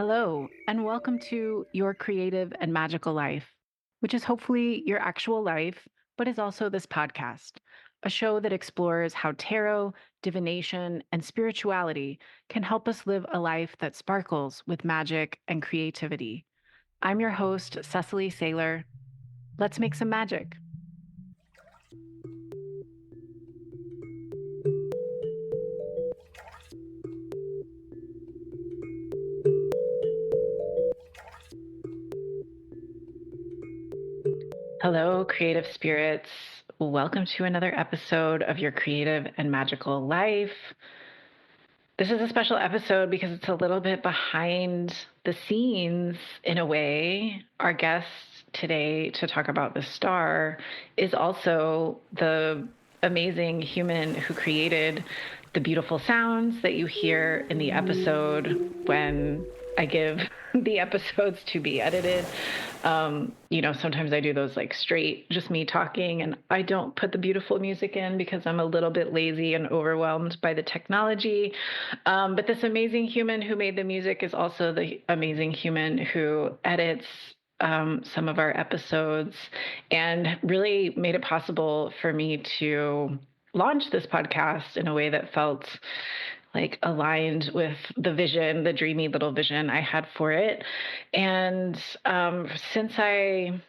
Hello, and welcome to Your Creative and Magical Life, which is hopefully your actual life, but is also this podcast, a show that explores how tarot, divination, and spirituality can help us live a life that sparkles with magic and creativity. I'm your host, Cecily Saylor. Let's make some magic. Hello, creative spirits. Welcome to another episode of Your Creative and Magical Life. This is a special episode because it's a little bit behind the scenes in a way. Our guest today to talk about the star is also the amazing human who created the beautiful sounds that you hear in the episode when I give the episodes to be edited. Sometimes I do those like straight, just me talking, and I don't put the beautiful music in because I'm a little bit lazy and overwhelmed by the technology. But this amazing human who made the music is also the amazing human who edits some of our episodes and really made it possible for me to launch this podcast in a way that felt like aligned with the vision, the dreamy little vision I had for it. And since I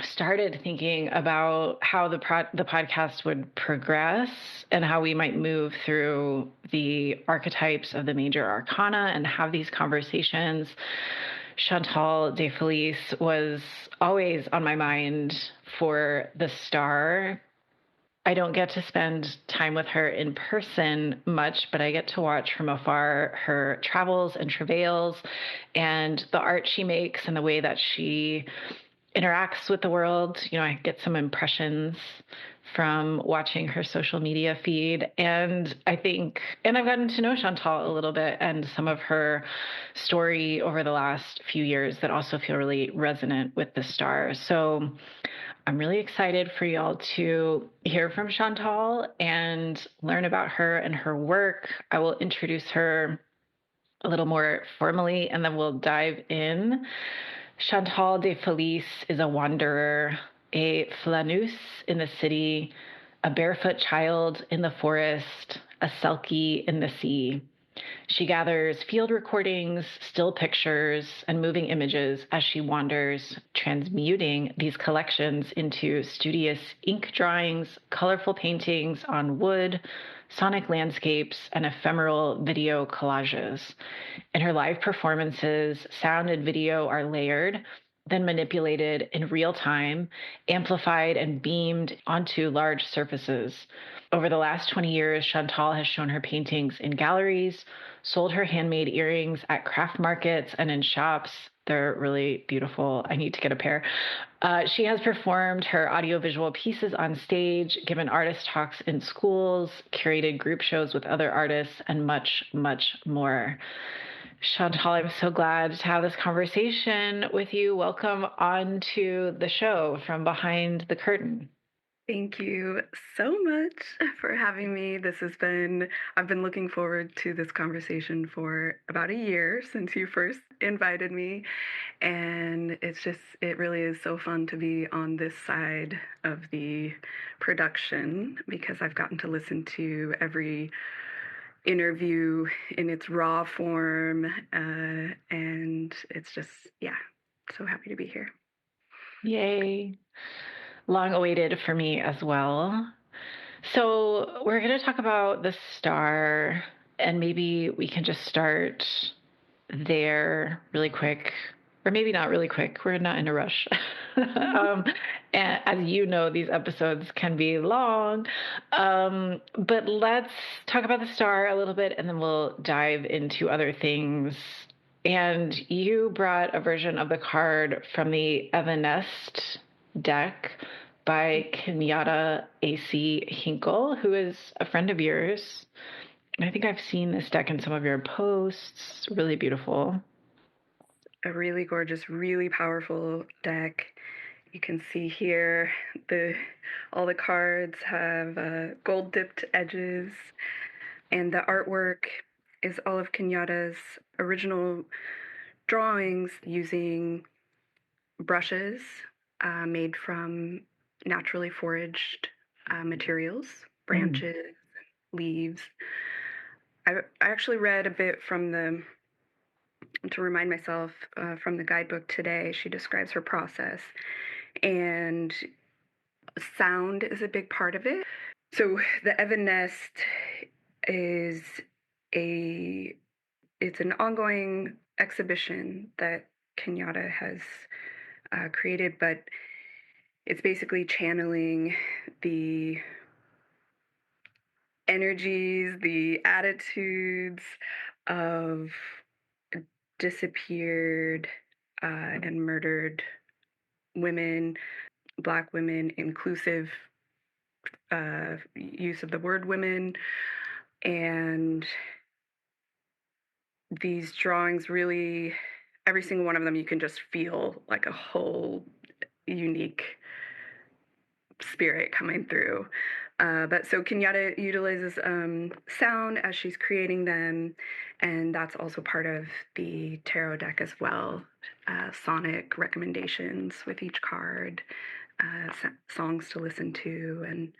started thinking about how the podcast would progress and how we might move through the archetypes of the major arcana and have these conversations, Chantal de Felice was always on my mind for the star. I don't get to spend time with her in person much, but I get to watch from afar her travels and travails and the art she makes and the way that she interacts with the world. I get some impressions from watching her social media feed. And I've gotten to know Chantal a little bit and some of her story over the last few years that also feel really resonant with the star. So I'm really excited for y'all to hear from Chantal and learn about her and her work. I will introduce her a little more formally and then we'll dive in. Chantal de Felice is a wanderer, a flaneuse in the city, a barefoot child in the forest, a selkie in the sea. She gathers field recordings, still pictures, and moving images as she wanders, transmuting these collections into studious ink drawings, colorful paintings on wood, sonic landscapes, and ephemeral video collages. In her live performances, sound and video are layered, then manipulated in real time, amplified and beamed onto large surfaces. Over the last 20 years, Chantal has shown her paintings in galleries, sold her handmade earrings at craft markets and in shops. They're really beautiful. I need to get a pair. She has performed her audiovisual pieces on stage, given artist talks in schools, curated group shows with other artists, and much, much more. Chantal, I'm so glad to have this conversation with you. Welcome on to the show from behind the curtain. Thank you so much for having me. I've been looking forward to this conversation for about a year since you first invited me. And it really is so fun to be on this side of the production because I've gotten to listen to every interview in its raw form. And it's just, yeah, so happy to be here. Yay. Long awaited for me as well. So, we're going to talk about the star, and maybe we can just start there really quick, or maybe not really quick. We're not in a rush. And as you know, these episodes can be long. But let's talk about the star a little bit, and then we'll dive into other things. And you brought a version of the card from the Evanescence deck by Kenyatta A.C. Hinkle, who is a friend of yours. I think I've seen this deck in some of your posts. Really beautiful. A really gorgeous, really powerful deck. You can see here all the cards have gold dipped edges, and the artwork is all of Kenyatta's original drawings using brushes made from naturally foraged materials, Mm. branches, leaves. I actually read a bit from to remind myself from the guidebook today. She describes her process, and sound is a big part of it. So the Evan Nest is a it's an ongoing exhibition that Kenyatta has created, but it's basically channeling the energies, the attitudes of disappeared and murdered women, Black women, inclusive use of the word women. And these drawings really, every single one of them, you can just feel like a whole unique spirit coming through. But so Kenyatta utilizes sound as she's creating them, and that's also part of the tarot deck as well. Sonic recommendations with each card, songs to listen to, and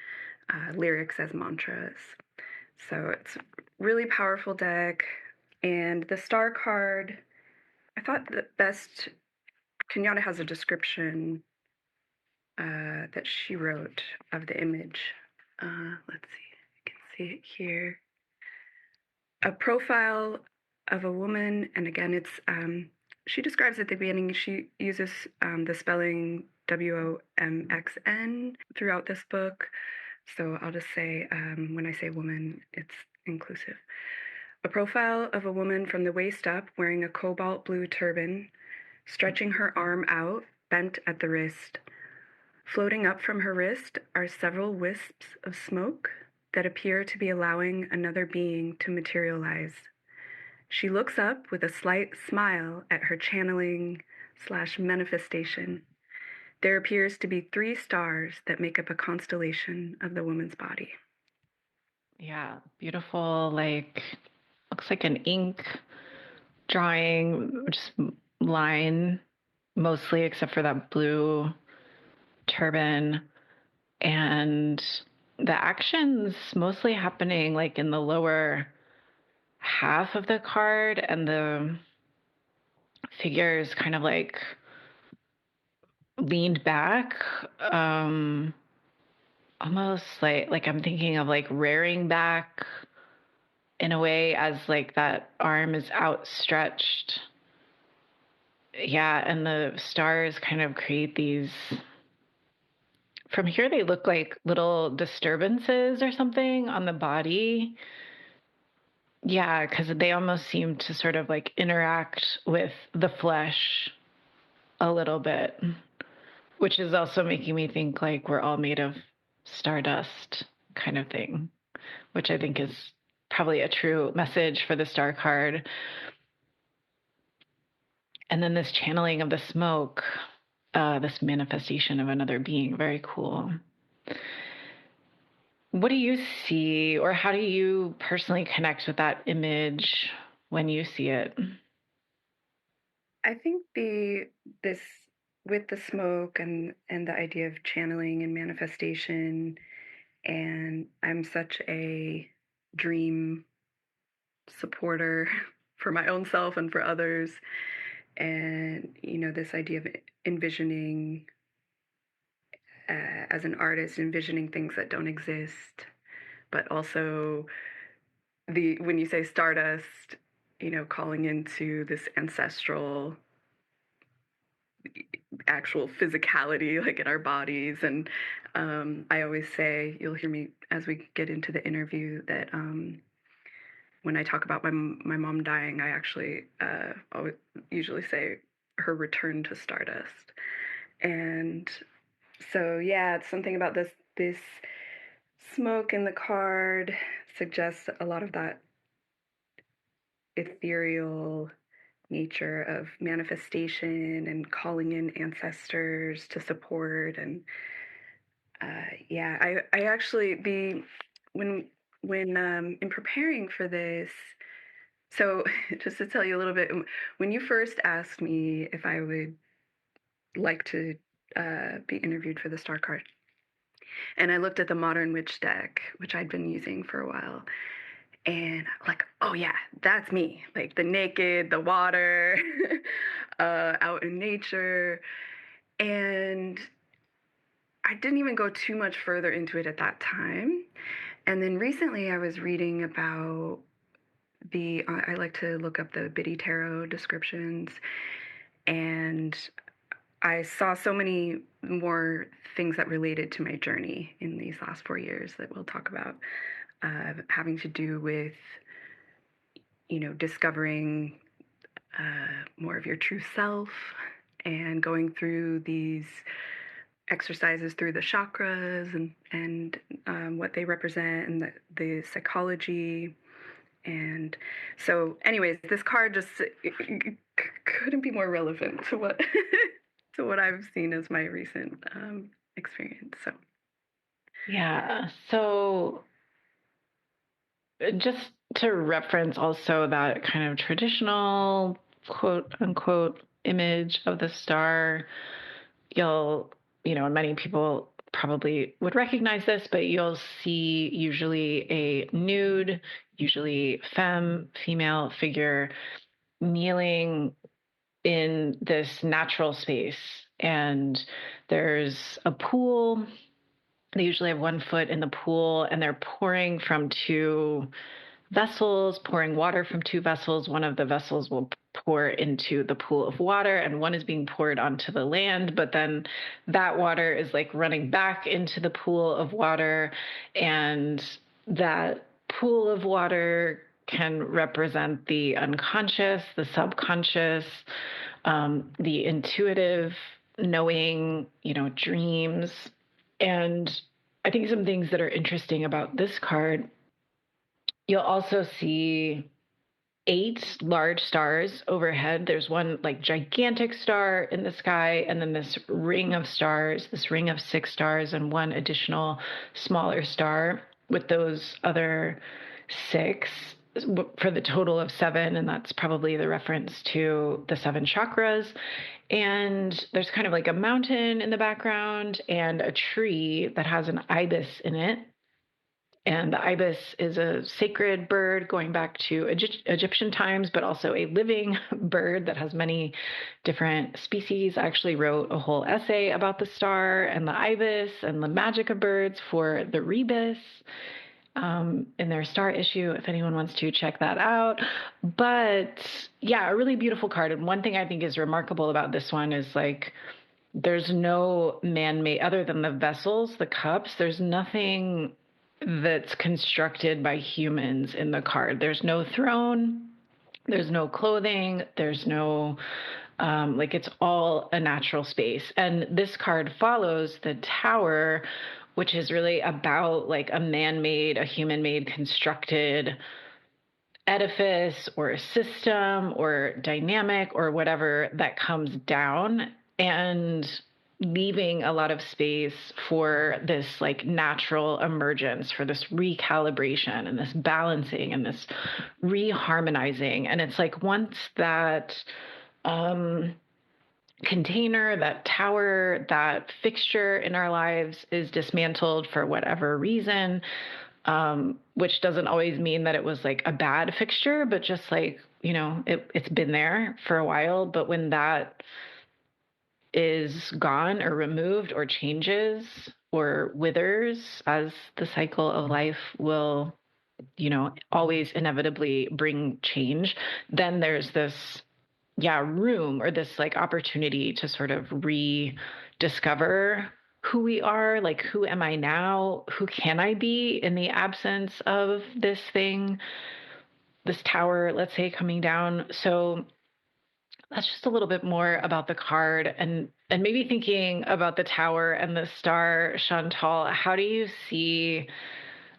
lyrics as mantras. So it's a really powerful deck. And the star card, I thought the best, Kenyatta has a description that she wrote of the image. Let's see, I can see it here. A profile of a woman, and again, she describes at the beginning, she uses the spelling WOMXN throughout this book. So I'll just say, when I say woman, it's inclusive. A profile of a woman from the waist up wearing a cobalt blue turban, stretching her arm out, bent at the wrist. Floating up from her wrist are several wisps of smoke that appear to be allowing another being to materialize. She looks up with a slight smile at her channeling/manifestation. There appears to be 3 stars that make up a constellation of the woman's body. Yeah, beautiful. Like, looks like an ink drawing, just line mostly, except for that blue turban. And the action's mostly happening like in the lower half of the card, and the figures kind of like leaned back, um almost like I'm thinking of like rearing back in a way, as like that arm is outstretched. Yeah, and the stars kind of create these, from here they look like little disturbances or something on the body. Yeah, because they almost seem to sort of like interact with the flesh a little bit, which is also making me think like we're all made of stardust kind of thing, which I think is probably a true message for the star card. And then this channeling of the smoke, this manifestation of another being, very cool. What do you see, or how do you personally connect with that image when you see it? I think this with the smoke and the idea of channeling and manifestation, and I'm such a dream supporter for my own self and for others. And, this idea of envisioning, as an artist, envisioning things that don't exist, but also when you say stardust, calling into this ancestral, actual physicality, like in our bodies. And I always say, you'll hear me as we get into the interview, that when I talk about my mom dying, I actually always usually say her return to stardust. And so yeah, it's something about this smoke in the card suggests a lot of that ethereal nature of manifestation and calling in ancestors to support. And yeah, I actually, the when in preparing for this, So, just to tell you a little bit, when you first asked me if I would like to be interviewed for the Star Card, and I looked at the Modern Witch deck, which I'd been using for a while, and I'm like, oh yeah, that's me. Like the naked, the water, out in nature. And I didn't even go too much further into it at that time. And then recently I was reading about I like to look up the Biddy Tarot descriptions, and I saw so many more things that related to my journey in these last 4 years that we'll talk about, having to do with, discovering more of your true self and going through these exercises through the chakras and what they represent and the psychology. And so, anyways, this card just couldn't be more relevant to what to what I've seen as my recent experience. So, Yeah. So just to reference also that kind of traditional quote unquote image of the star, you'll, and many people probably would recognize this, but you'll see usually a nude, usually female figure kneeling in this natural space. And there's a pool. They usually have 1 foot in the pool, and they're pouring from two vessels, pouring water from two vessels. One of the vessels will pour into the pool of water, and one is being poured onto the land. But then that water is like running back into the pool of water. And that pool of water can represent the unconscious, the subconscious, the intuitive knowing, dreams. And I think some things that are interesting about this card, you'll also see 8 large stars overhead. There's one like gigantic star in the sky, and then this ring of stars, this ring of 6 stars, and one additional smaller star with those other 6 for the total of 7. And that's probably the reference to the 7 chakras. And there's kind of like a mountain in the background and a tree that has an ibis in it. And the ibis is a sacred bird going back to Egyptian times, but also a living bird that has many different species. I actually wrote a whole essay about the star and the ibis and the magic of birds for the Rebus in their star issue, if anyone wants to check that out. But yeah, a really beautiful card. And one thing I think is remarkable about this one is like, there's no man-made, other than the vessels, the cups, there's nothing that's constructed by humans in the card. There's no throne, there's no clothing, there's no, it's all a natural space. And this card follows the tower, which is really about like a man-made, a human-made constructed edifice or a system or dynamic or whatever that comes down, and leaving a lot of space for this like natural emergence, for this recalibration and this balancing and this reharmonizing. And it's like once that container, that tower, that fixture in our lives is dismantled for whatever reason, which doesn't always mean that it was like a bad fixture, but just like, it's been there for a while. But when that is gone or removed or changes or withers, as the cycle of life will, always inevitably bring change, then there's this, room or this like opportunity to sort of rediscover who we are, like, who am I now? Who can I be in the absence of this thing, this tower, let's say, coming down? So that's just a little bit more about the card, and maybe thinking about the tower and the star. Chantal, how do you see,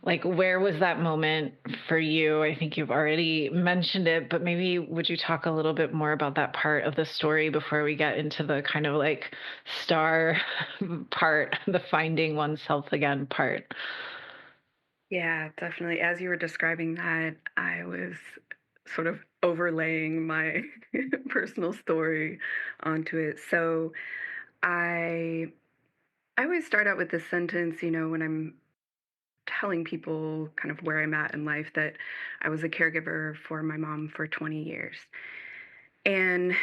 like, where was that moment for you? I think you've already mentioned it, but maybe would you talk a little bit more about that part of the story before we get into the kind of like star part, the finding oneself again part? yeah, definitely. As you were describing that, I was sort of overlaying my personal story onto it. So I I always start out with this sentence, when I'm telling people kind of where I'm at in life, that I was a caregiver for my mom for 20 years. And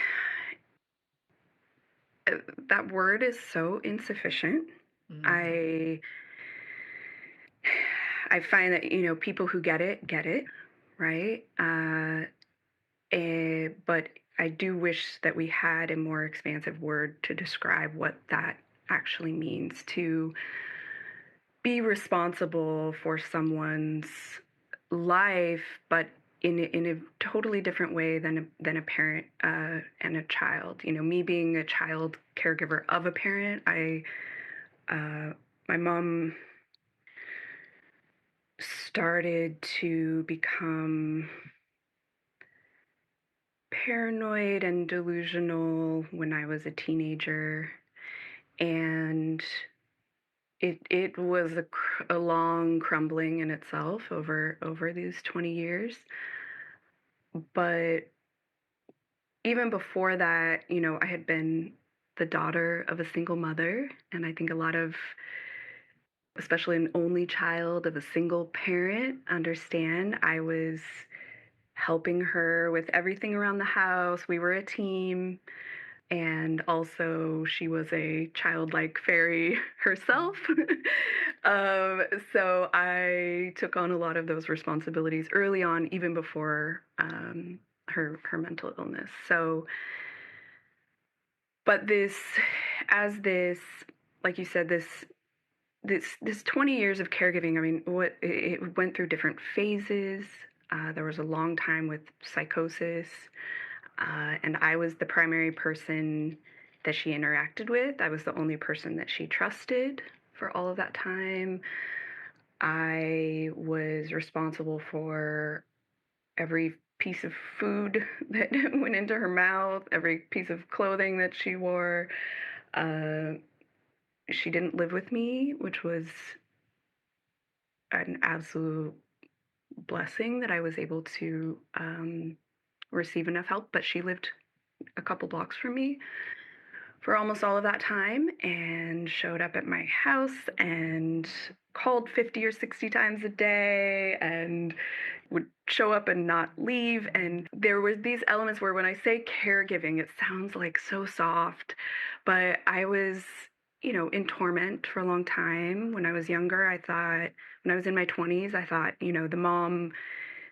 that word is so insufficient. Mm. I I find that people who get it, right? But I do wish that we had a more expansive word to describe what that actually means to be responsible for someone's life, but in a totally different way than a parent and a child. Me being a child caregiver of a parent, I my mom started to become paranoid and delusional when I was a teenager, and it was a long crumbling in itself over these 20 years. But even before that, I had been the daughter of a single mother, and I think a lot of, especially an only child of a single parent, understand I was helping her with everything around the house. We were a team. And also, she was a childlike fairy herself. um, so I took on a lot of those responsibilities early on, even before her mental illness. So, but as this, like you said, this 20 years of caregiving. I mean, what it went through different phases. There was a long time with psychosis. And I was the primary person that she interacted with. I was the only person that she trusted for all of that time. I was responsible for every piece of food that went into her mouth, every piece of clothing that she wore. Uh, she didn't live with me, which was an absolute blessing that I was able to receive enough help. But she lived a couple blocks from me for almost all of that time and showed up at my house and called 50 or 60 times a day and would show up and not leave. And there were these elements where when I say caregiving, it sounds like so soft, but I was, in torment for a long time. When I was younger, when I was in my 20s, I thought, the mom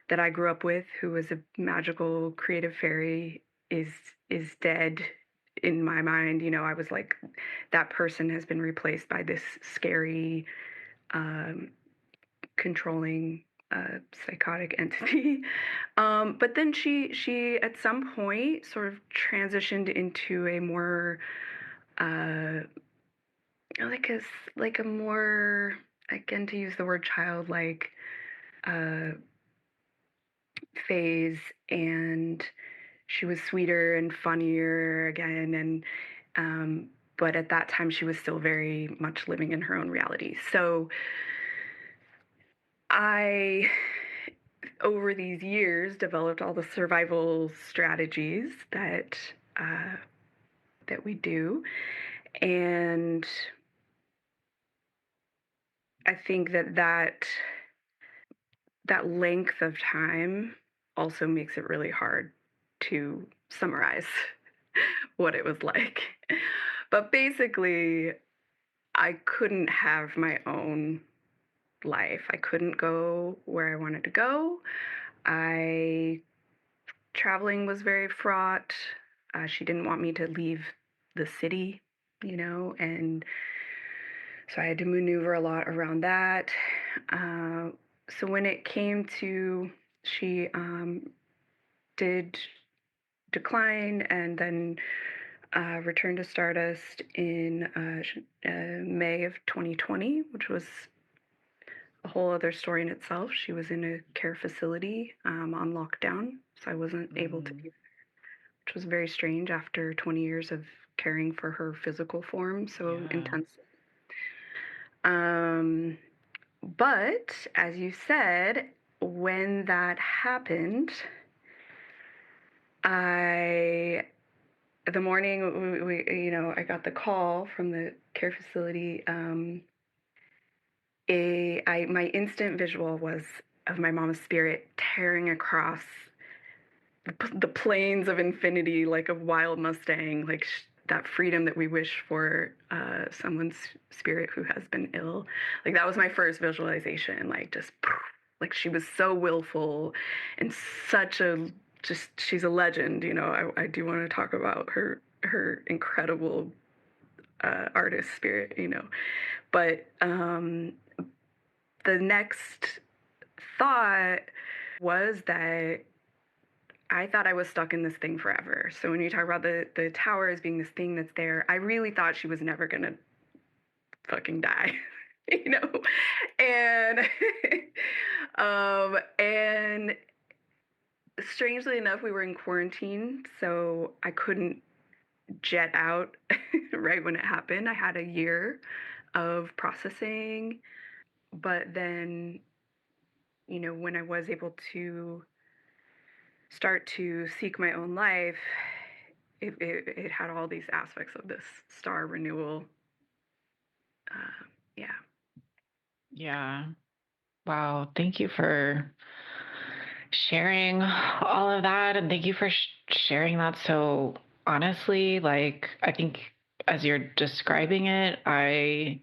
that I grew up with, who was a magical creative fairy, is dead. In my mind, I was like, that person has been replaced by this scary, um, controlling, psychotic entity. But then she at some point sort of transitioned into a more uh, like a like a more, again, to use the word childlike, uh, phase, and she was sweeter and funnier again, and but at that time she was still very much living in her own reality. So I, over these years, developed all the survival strategies uh, that we do, and I think that length of time also makes it really hard to summarize what it was like. But basically, I couldn't have my own life. I couldn't go where I wanted to go. I Traveling was very fraught. She didn't want me to leave the city, and so I had to maneuver a lot around that. Uh, so when it came to, she did decline and then returned to Stardust in May of 2020, which was a whole other story in itself. She was in a care facility on lockdown, so I wasn't able to be, Mm. which was very strange after 20 years of caring for her physical form so Yeah. intense. Um, but as you said, when that happened, I the morning I got the call from the care facility. My instant visual was of my mom's spirit tearing across the plains of infinity like a wild Mustang, like that freedom that we wish for someone's spirit who has been ill. Like that was my first visualization, like just like she was so willful and such a just she's a legend. I do want to talk about her incredible artist spirit, but the next thought was that I thought I was stuck in this thing forever. So when you talk about the tower as being this thing that's there, I really thought she was never gonna fucking die, you know. And and strangely enough, we were in quarantine, so I couldn't jet out right when it happened. I had a year of processing, but then when I was able to start to seek my own life, it had all these aspects of this star renewal. Yeah. Yeah. Wow. Thank you for sharing all of that. And thank you for sharing that so honestly. Like, I think as you're describing it, I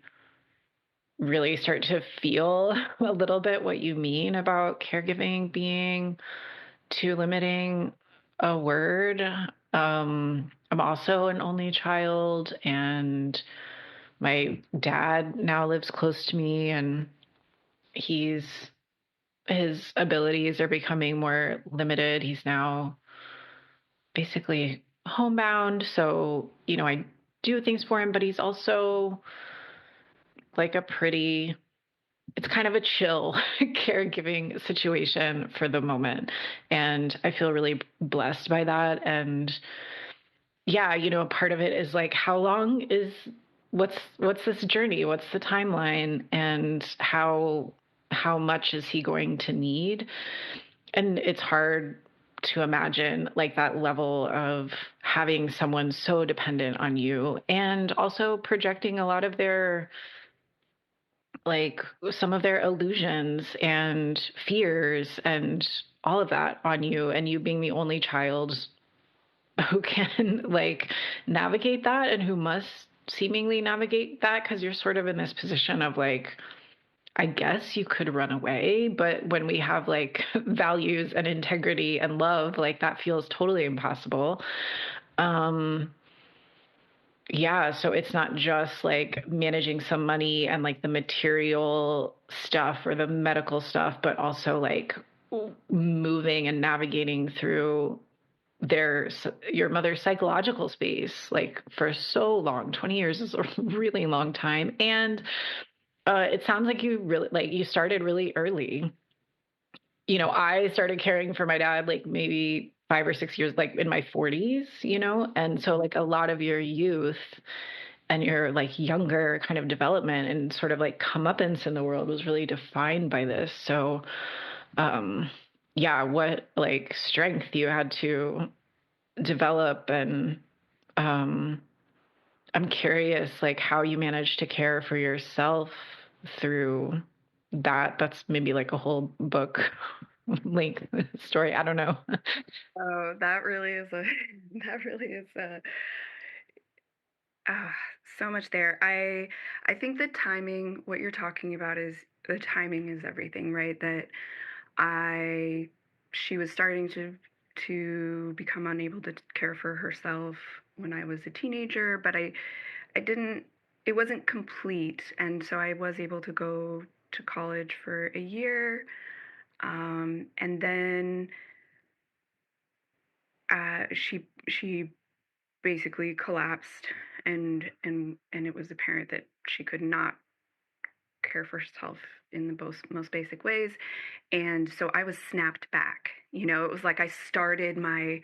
really start to feel a little bit what you mean about caregiving being too limiting a word. I'm also an only child, and my dad now lives close to me, and his abilities are becoming more limited. He's now basically homebound. So, I do things for him, but he's also like it's kind of a chill caregiving situation for the moment. And I feel really blessed by that. And yeah, part of it is like, what's this journey? What's the timeline? And how much is he going to need? And it's hard to imagine like that level of having someone so dependent on you and also projecting a lot of their like some of their illusions and fears and all of that on you, and you being the only child who can like navigate that and who must seemingly navigate that because you're sort of in this position of like, I guess you could run away, but when we have like values and integrity and love, like that feels totally impossible. Um, yeah, so it's not just like managing some money and like the material stuff or the medical stuff, but also like moving and navigating through your mother's psychological space like for so long. 20 years is a really long time. And it sounds like you started really early. I started caring for my dad like maybe 5 or 6 years, like in my 40s, and so like a lot of your youth and your like younger kind of development and sort of like comeuppance in the world was really defined by this. So, um, yeah, what like strength you had to develop. And um, I'm curious like how you managed to care for yourself through that. That's maybe like a whole book length story. I don't know. Oh, that really is a that really is a ah, so much there. I think the timing, what you're talking about is the timing is everything, right? That I she was starting to become unable to care for herself when I was a teenager, but I didn't it wasn't complete, and so I was able to go to college for a year, and then she basically collapsed, and it was apparent that she could not care for herself in the most basic ways. And so I was snapped back. It was like I started my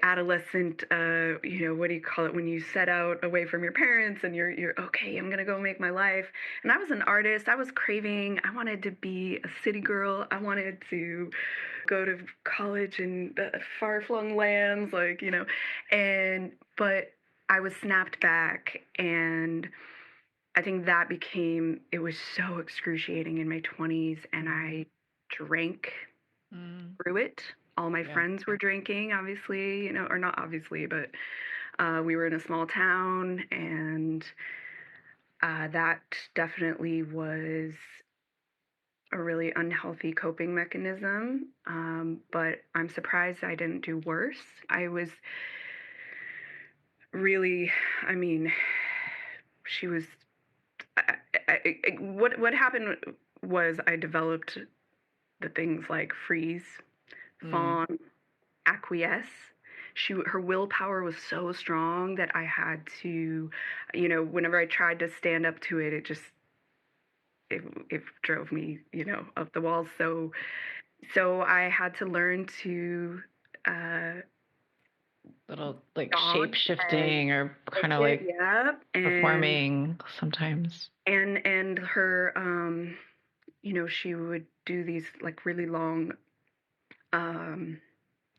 adolescent, what do you call it when you set out away from your parents and you're okay, I'm gonna go make my life. And I was an artist. I was craving. I wanted to be a city girl. I wanted to go to college in far flung lands, and but I was snapped back, and I think that it was so excruciating in my 20s, and I drank through it. All my Yeah. friends were drinking, obviously, or not obviously, but we were in a small town, and that definitely was a really unhealthy coping mechanism. But I'm surprised I didn't do worse. I was really, I mean, she was. What happened was I developed the things like freeze, Mm. fawn, acquiesce. Her willpower was so strong that I had to, whenever I tried to stand up to it, it drove me, up the walls. So I had to learn to uh, Little like shape dodge and shifting or kind take of it. like Yeah, performing sometimes. and her, she would do these like really long um,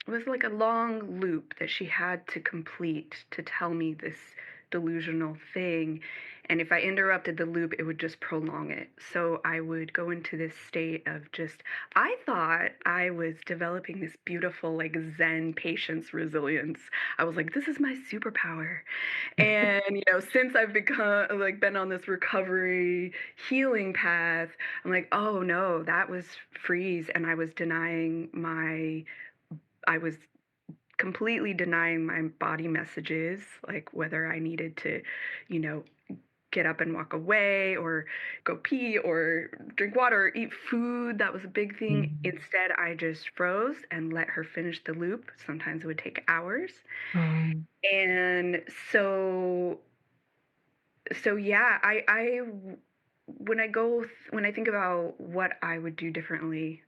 it was like a long loop that she had to complete to tell me this delusional thing. And if I interrupted the loop, it would just prolong it. So I would go into this state of just, I thought I was developing this beautiful, like Zen patience resilience. I was like, this is my superpower. And, since I've been on this recovery healing path, I'm like, oh no, that was freeze. And I was completely denying my body messages, like whether I needed to, you know, get up and walk away or go pee or drink water or eat food. That was a big thing. Mm. Instead, I just froze and let her finish the loop. Sometimes it would take hours. Um, And so yeah, when I think about what I would do differently,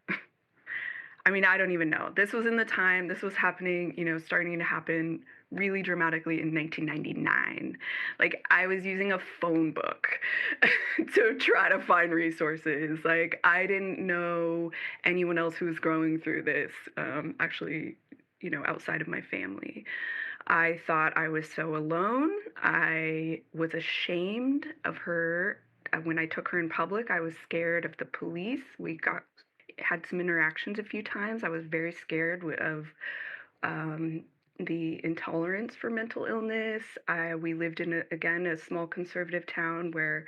I mean, I don't even know. This was in the time, this was happening, starting to happen really dramatically in 1999. Like, I was using a phone book to try to find resources. Like, I didn't know anyone else who was going through this, actually, outside of my family. I thought I was so alone. I was ashamed of her. When I took her in public, I was scared of the police. We had some interactions a few times. I was very scared of um, the intolerance for mental illness. We lived in, again, a small conservative town where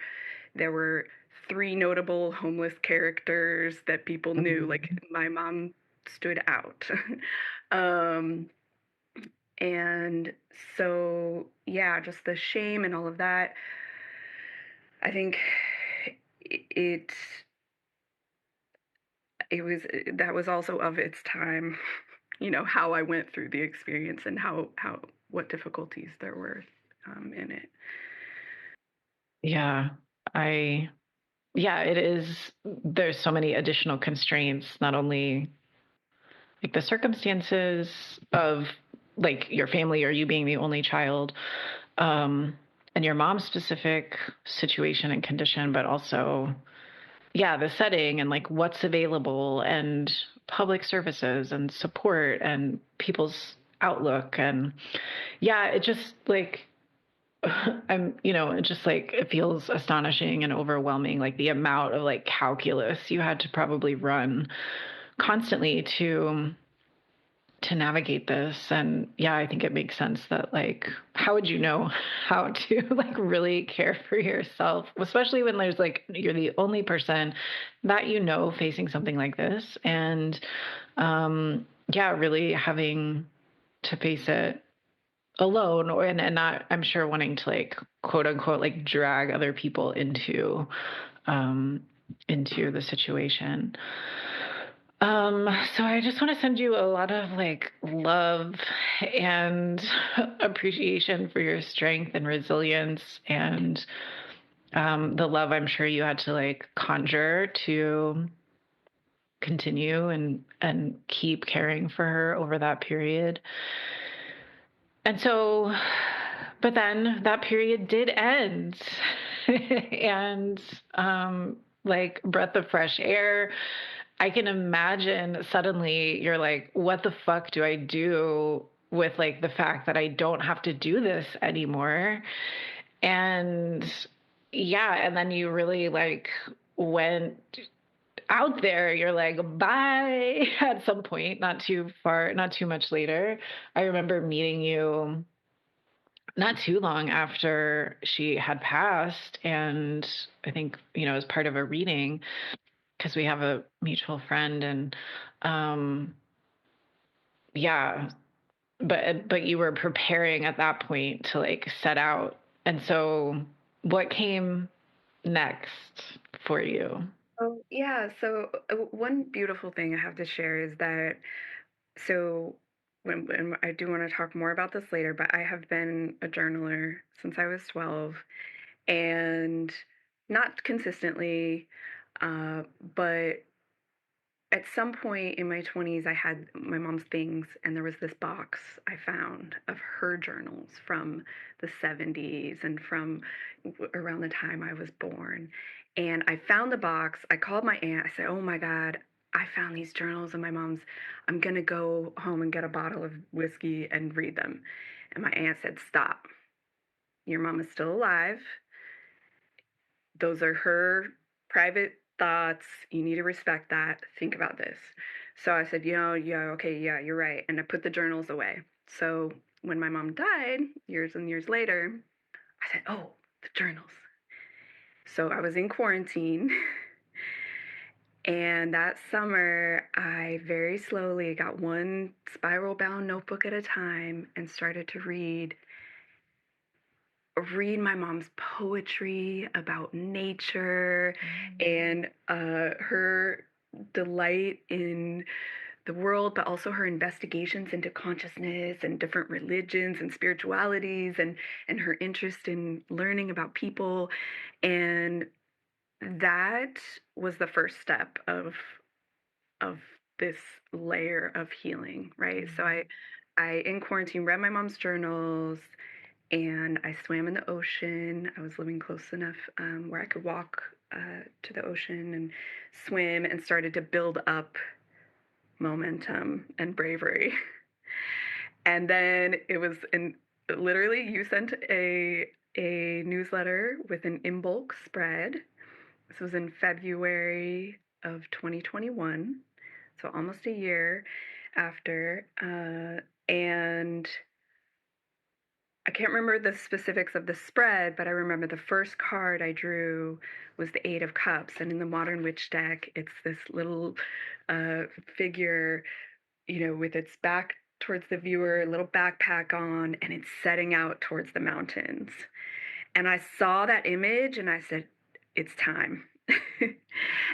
there were three notable homeless characters that people knew. Like, my mom stood out. um, and so, yeah, just the shame and all of that. I think it it was that was also of its time, how I went through the experience and how what difficulties there were in it. yeah, I, yeah, it is. There's so many additional constraints, not only like the circumstances of like your family or you being the only child, um, and your mom's specific situation and condition, but also, yeah, the setting and like what's available and public services and support and people's outlook. And yeah, it just like, it just like, it feels astonishing and overwhelming, like the amount of like calculus you had to probably run constantly to navigate this. And yeah, I think it makes sense that like, how would you know how to like really care for yourself, especially when there's like, you're the only person that facing something like this. And yeah, really having to face it alone, and not, I'm sure, wanting to like quote unquote like drag other people um into the situation. So I just want to send you a lot of like love and appreciation for your strength and resilience, and The love I'm sure you had to like conjure to continue and keep caring for her over that period. And so, but then that period did end. And like breath of fresh air, I can imagine suddenly you're like, what the fuck do I do with like the fact that I don't have to do this anymore? And yeah, and then you really like went out there. You're like, bye at some point, not too far, not too much later. I remember meeting you not too long after she had passed. And I think, as part of a reading, because we have a mutual friend. And um, yeah, but you were preparing at that point to like set out. And so what came next for you? Oh, yeah. So, one beautiful thing I have to share is that, so when I do want to talk more about this later, but I have been a journaler since I was 12, and not consistently, but at some point in my 20s, I had my mom's things, and there was this box I found of her journals from the 70s and from around the time I was born. And I found the box. I called my aunt. I said, "Oh my God, I found these journals of my mom's. I'm going to go home and get a bottle of whiskey and read them." And my aunt said, "Stop. Your mom is still alive. Those are her private thoughts. You need to respect that. Think about this." So I said, yeah, okay, yeah, you're right. And I put the journals away. So when my mom died, years and years later, I said, "Oh, the journals." So I was in quarantine. And that summer, I very slowly got one spiral bound notebook at a time and started to read my mom's poetry about nature and her delight in the world, but also her investigations into consciousness and different religions and spiritualities, and her interest in learning about people. And that was the first step of this layer of healing, right? So I in quarantine read my mom's journals, and I swam in the ocean. I was living close enough where I could walk to the ocean and swim, and started to build up momentum and bravery. And then it was literally, you sent a newsletter with an in bulk spread. This was in February of 2021, so almost a year after. And I can't remember the specifics of the spread, but I remember the first card I drew was the Eight of Cups. And in the Modern Witch deck, it's this little figure, with its back towards the viewer, a little backpack on, and it's setting out towards the mountains. And I saw that image and I said, "It's time."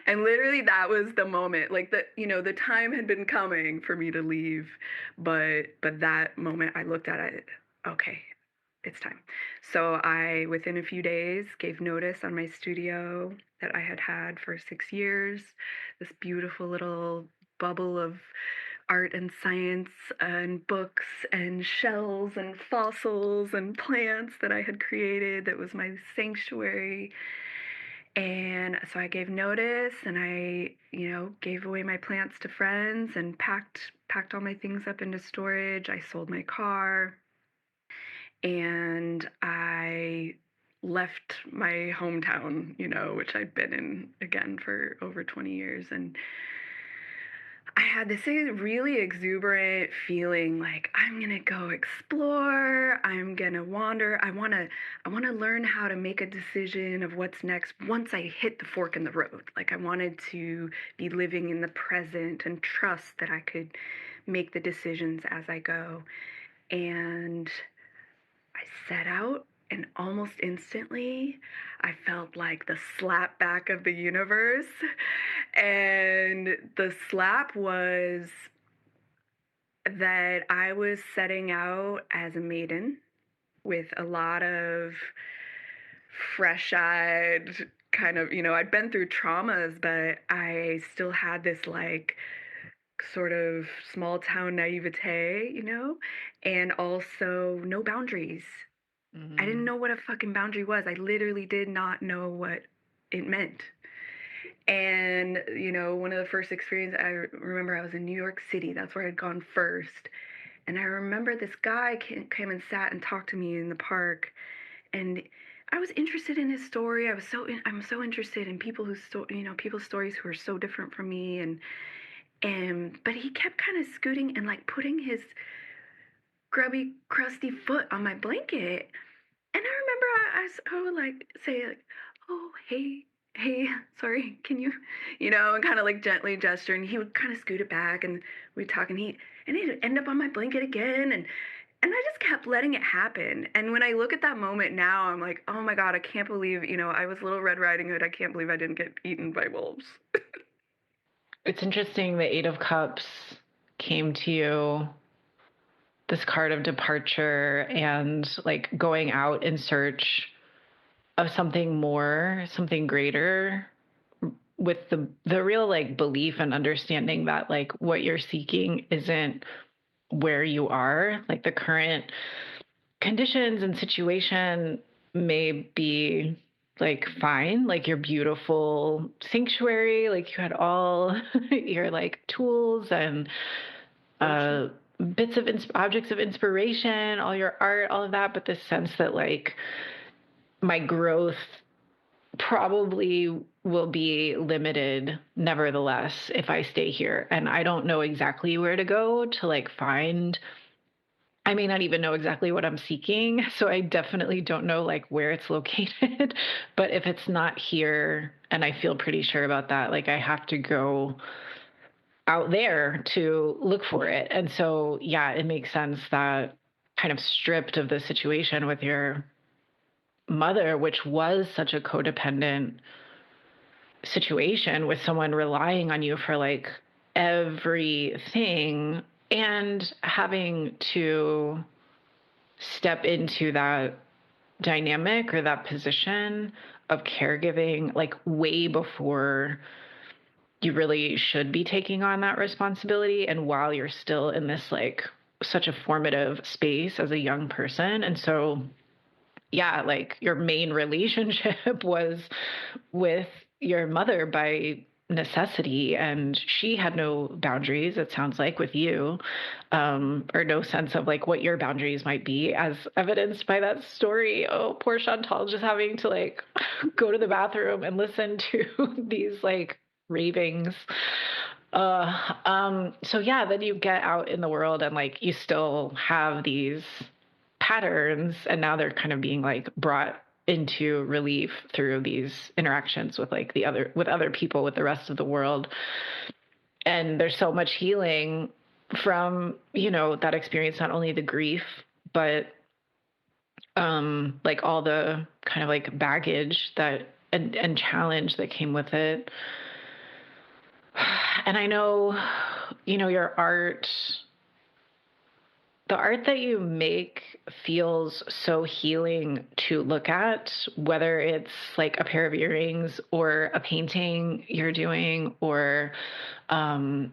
And literally that was the moment. Like, the time had been coming for me to leave, but that moment I looked at it, okay, it's time. So I, within a few days, gave notice on my studio that I had had for 6 years, this beautiful little bubble of art and science and books and shells and fossils and plants that I had created, that was my sanctuary. And so I gave notice, and I, gave away my plants to friends and packed all my things up into storage. I sold my car, and I left my hometown, which I'd been in again for over 20 years. And I had this really exuberant feeling like, I'm gonna go explore, I'm gonna wander, I wanna learn how to make a decision of what's next once I hit the fork in the road. Like, I wanted to be living in the present and trust that I could make the decisions as I go. And I set out, and almost instantly, I felt like the slap back of the universe. And the slap was that I was setting out as a maiden with a lot of fresh-eyed kind of, I'd been through traumas, but I still had this like sort of small town naivete, and also no boundaries. I didn't Mm-hmm. know what a fucking boundary was. I literally did not know what it meant. And, one of the first experiences I remember, I was in New York City. That's where I'd gone first. And I remember this guy came and sat and talked to me in the park. And I was interested in his story. I'm so interested in people people's stories who are so different from me. But he kept kind of scooting and like putting his grubby, crusty foot on my blanket. And I remember I would like say like, "Oh, hey, sorry, can you," and kind of like gently gesture, and he would kind of scoot it back, and we'd talk, and he'd end up on my blanket again, and I just kept letting it happen. And when I look at that moment now, I'm like, oh my God, I can't believe, I was Little Red Riding Hood. I can't believe I didn't get eaten by wolves. It's interesting the Eight of Cups came to you, this card of departure and like going out in search of something more, something greater, with the real like belief and understanding that like what you're seeking isn't where you are. Like the current conditions and situation may be like fine, like your beautiful sanctuary, like you had all your like tools and Fortunate. uh bits of objects of inspiration, all your art, all of that, but this sense that like my growth probably will be limited nevertheless if I stay here. And I don't know exactly where to go to like find. I may not even know exactly what I'm seeking. So I definitely don't know like where it's located. But if it's not here, and I feel pretty sure about that, like I have to go out there to look for it. And so, yeah, it makes sense that kind of stripped of the situation with your mother, which was such a codependent situation with someone relying on you for like everything and having to step into that dynamic or that position of caregiving like way before you really should be taking on that responsibility and while you're still in this like such a formative space as a young person. And so yeah, like your main relationship was with your mother by necessity, and she had no boundaries, it sounds like, with you, or no sense of like what your boundaries might be, as evidenced by that story. Oh, poor Chantal just having to like go to the bathroom and listen to these like ravings. So yeah, then you get out in the world and like you still have these patterns and now they're kind of being like brought into relief through these interactions with like with other people, with the rest of the world. And there's so much healing from, that experience, not only the grief, but like all the kind of like baggage that and challenge that came with it. And I know, your art, the art that you make feels so healing to look at, whether it's like a pair of earrings or a painting you're doing, or, a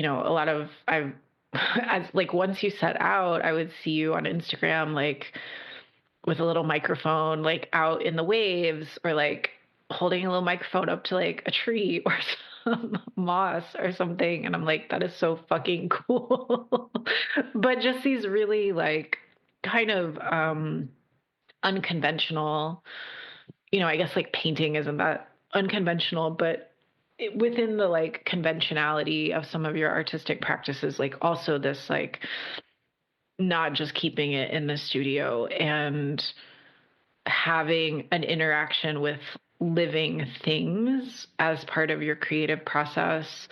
lot of, as like once you set out, I would see you on Instagram, like with a little microphone, like out in the waves, or like holding a little microphone up to like a tree or some moss or something. And I'm like, that is so fucking cool. But just these really like kind of unconventional, I guess like painting isn't that unconventional, but within the like conventionality of some of your artistic practices, like also this like not just keeping it in the studio and having an interaction with living things as part of your creative process.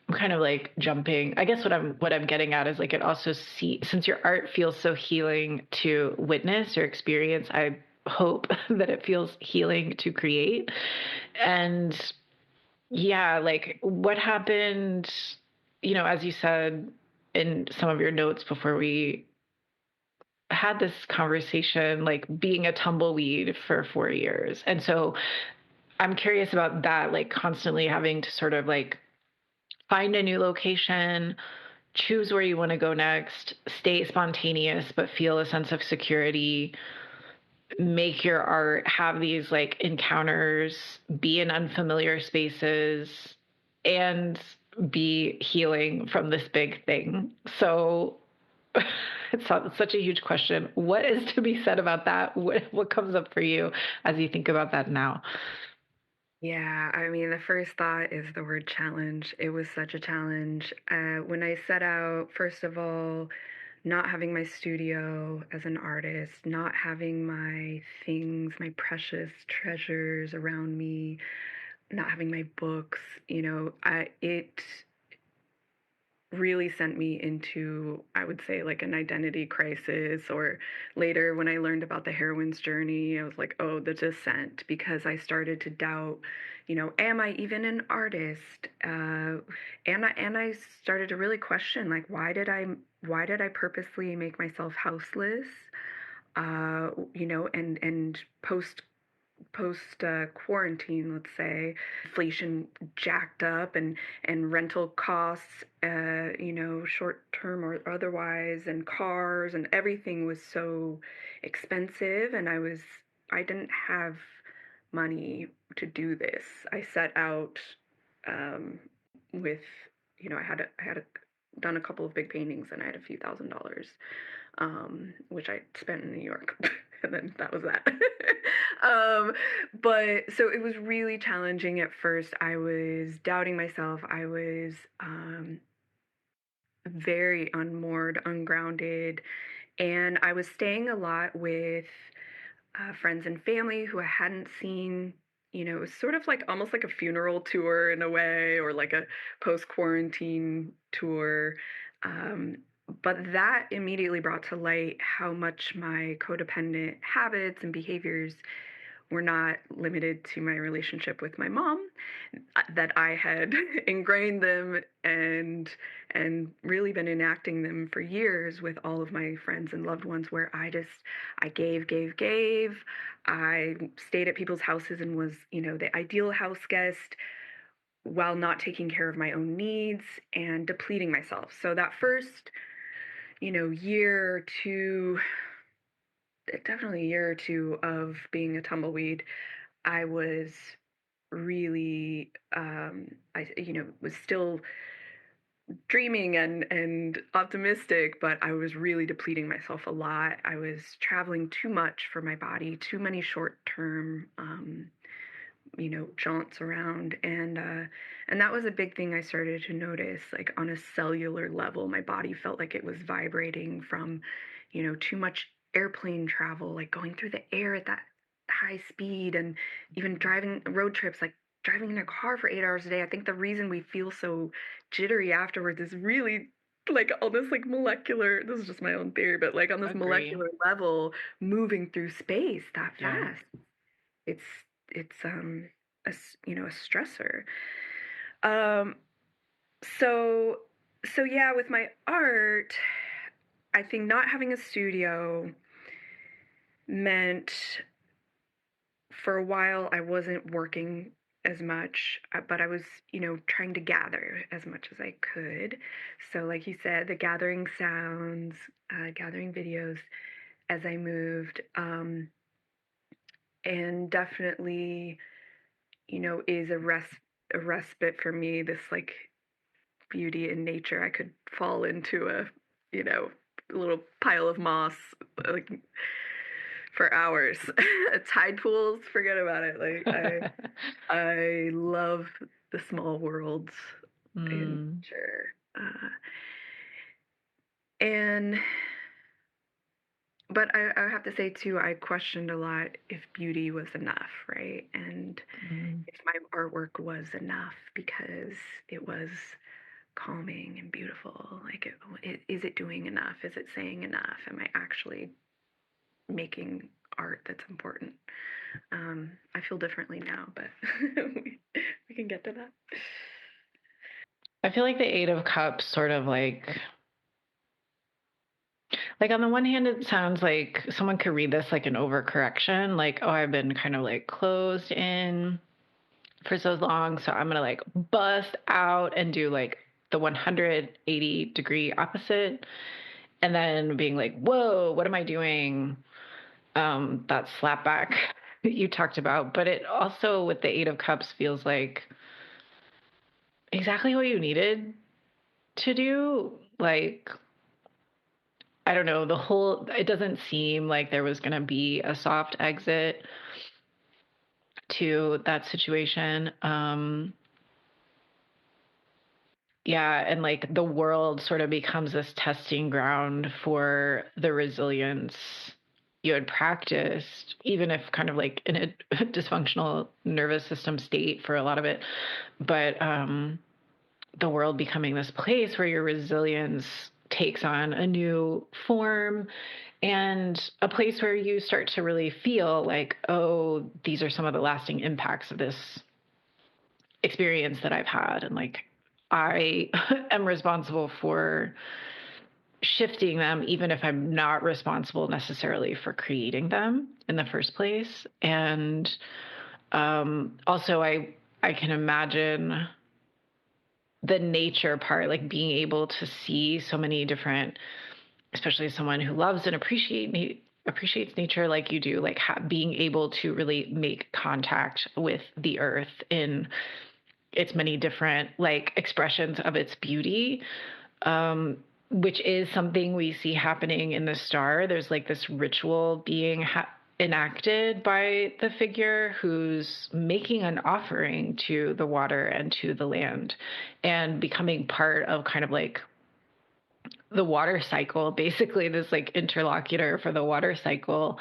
I'm kind of like jumping. I guess what I'm getting at is like it also since your art feels so healing to witness or experience, I hope that it feels healing to create. And yeah, like what happened, as you said in some of your notes before we had this conversation, like being a tumbleweed for 4 years. And so I'm curious about that, like constantly having to sort of like find a new location, choose where you want to go next, stay spontaneous, but feel a sense of security, make your art, have these like encounters, be in unfamiliar spaces, and be healing from this big thing. So it's such a huge question. What is to be said about that? What comes up for you as you think about that now? Yeah, I mean, the first thought is the word challenge. It was such a challenge. When I set out, first of all, not having my studio as an artist, not having my things, my precious treasures around me, not having my books, it really sent me into, I would say, like an identity crisis. Or later, when I learned about the heroine's journey, I was like, oh, the descent, because I started to doubt, am I even an artist? And I started to really question, like, why did I purposely make myself houseless? And post quarantine, let's say, inflation jacked up, and rental costs, short term or otherwise, and cars and everything was so expensive, and I didn't have money to do this. I set out um, with, I had done a couple of big paintings, and I had a few $1,000s, which I spent in New York. And then that was that. But so it was really challenging at first. I was doubting myself. I was very unmoored, ungrounded, and I was staying a lot with friends and family who I hadn't seen. It was sort of like almost like a funeral tour in a way, or like a post quarantine tour. Um, but that immediately brought to light how much my codependent habits and behaviors were not limited to my relationship with my mom, that I had ingrained them and really been enacting them for years with all of my friends and loved ones, where I gave. I stayed at people's houses and was, the ideal house guest, while not taking care of my own needs and depleting myself. So that first, year or two, definitely a year or two of being a tumbleweed, I was really, I was still dreaming and optimistic, but I was really depleting myself a lot. I was traveling too much for my body, too many short term, jaunts around, and that was a big thing I started to notice. Like on a cellular level, my body felt like it was vibrating from, too much airplane travel, like going through the air at that high speed, and even driving road trips, like driving in a car for 8 hours a day. I think the reason we feel so jittery afterwards is really like on this like molecular, this is just my own theory, but like on this Agree. molecular level, moving through space that Yeah. fast, it's a stressor. Um, so yeah, with my art, I think not having a studio meant, for a while I wasn't working as much, but I was, trying to gather as much as I could. So, like you said, the gathering sounds, gathering videos as I moved, and definitely, is a respite for me. This like beauty in nature. I could fall into a, you know, little pile of moss like for hours. Tide pools, forget about it. Like I love the small worlds in Mm, nature. And but I have to say too, I questioned a lot if beauty was enough, right? And mm. if my artwork was enough, because it was calming and beautiful. Like, is it doing enough? Is it saying enough? Am I actually making art that's important? I feel differently now, but we can get to that. I feel like the Eight of Cups sort of like Like, on the one hand, it sounds like someone could read this like an overcorrection, like, oh, I've been kind of like closed in for so long, so I'm gonna like bust out and do like the 180-degree opposite. And then being like, whoa, what am I doing? That slap back that you talked about. But it also, with the Eight of Cups, feels like exactly what you needed to do. Like, I don't know, it doesn't seem like there was going to be a soft exit to that situation. Yeah, and like the world sort of becomes this testing ground for the resilience you had practiced, even if kind of like in a dysfunctional nervous system state for a lot of it. But the world becoming this place where your resilience takes on a new form and a place where you start to really feel like, oh, these are some of the lasting impacts of this experience that I've had. And like, I am responsible for shifting them, even if I'm not responsible necessarily for creating them in the first place. And also, I can imagine the nature part, like being able to see so many different, especially someone who loves and appreciates nature like you do, like being able to really make contact with the earth in its many different like expressions of its beauty, which is something we see happening in the star. There's like this ritual being enacted by the figure who's making an offering to the water and to the land and becoming part of kind of like the water cycle, basically this like interlocutor for the water cycle,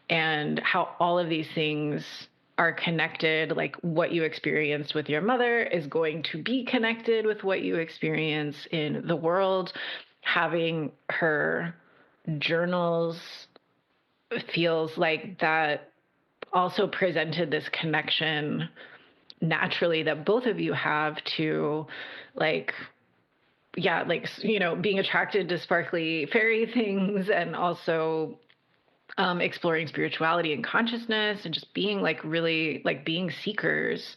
and how all of these things are connected. Like what you experienced with your mother is going to be connected with what you experience in the world. Having her journals feels like that also presented this connection naturally that both of you have to, like, yeah, like, being attracted to sparkly fairy things, and also exploring spirituality and consciousness, and just being like really like being seekers,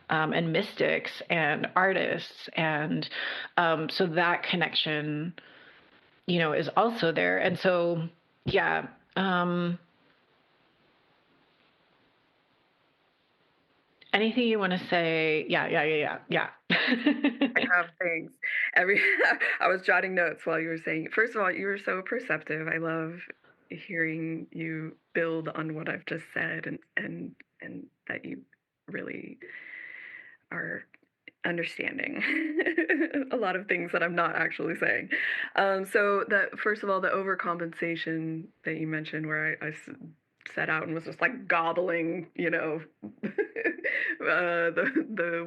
and mystics and artists. And so that connection, is also there. And so, yeah. Anything you want to say? Yeah. I have things. Every I was jotting notes while you were saying. First of all, you were so perceptive. I love hearing you build on what I've just said, and that you really are understanding a lot of things that I'm not actually saying. So that first of all, the overcompensation that you mentioned, where I set out and was just like gobbling, the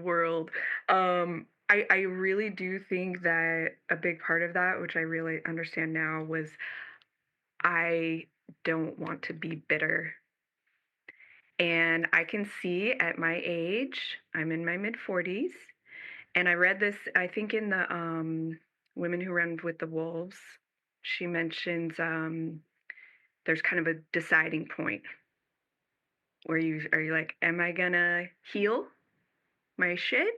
world. I really do think that a big part of that, which I really understand now, was I don't want to be bitter. And I can see at my age, I'm in my mid 40s, and I read this, I think, in the Women Who Run with the Wolves. She mentions there's kind of a deciding point where you like, am I gonna heal my shit,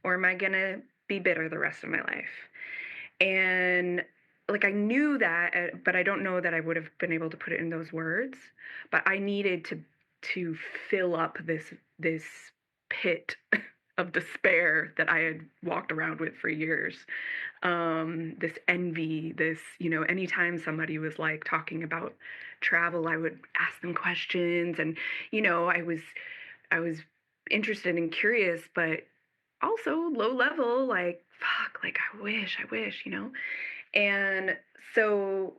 or am I gonna be bitter the rest of my life? And like I knew that, but I don't know that I would have been able to put it in those words. But I needed to fill up this pit of despair that I had walked around with for years. This envy, this, anytime somebody was like talking about travel, I would ask them questions, and I was interested and curious, but also low level, like fuck, like I wish. And so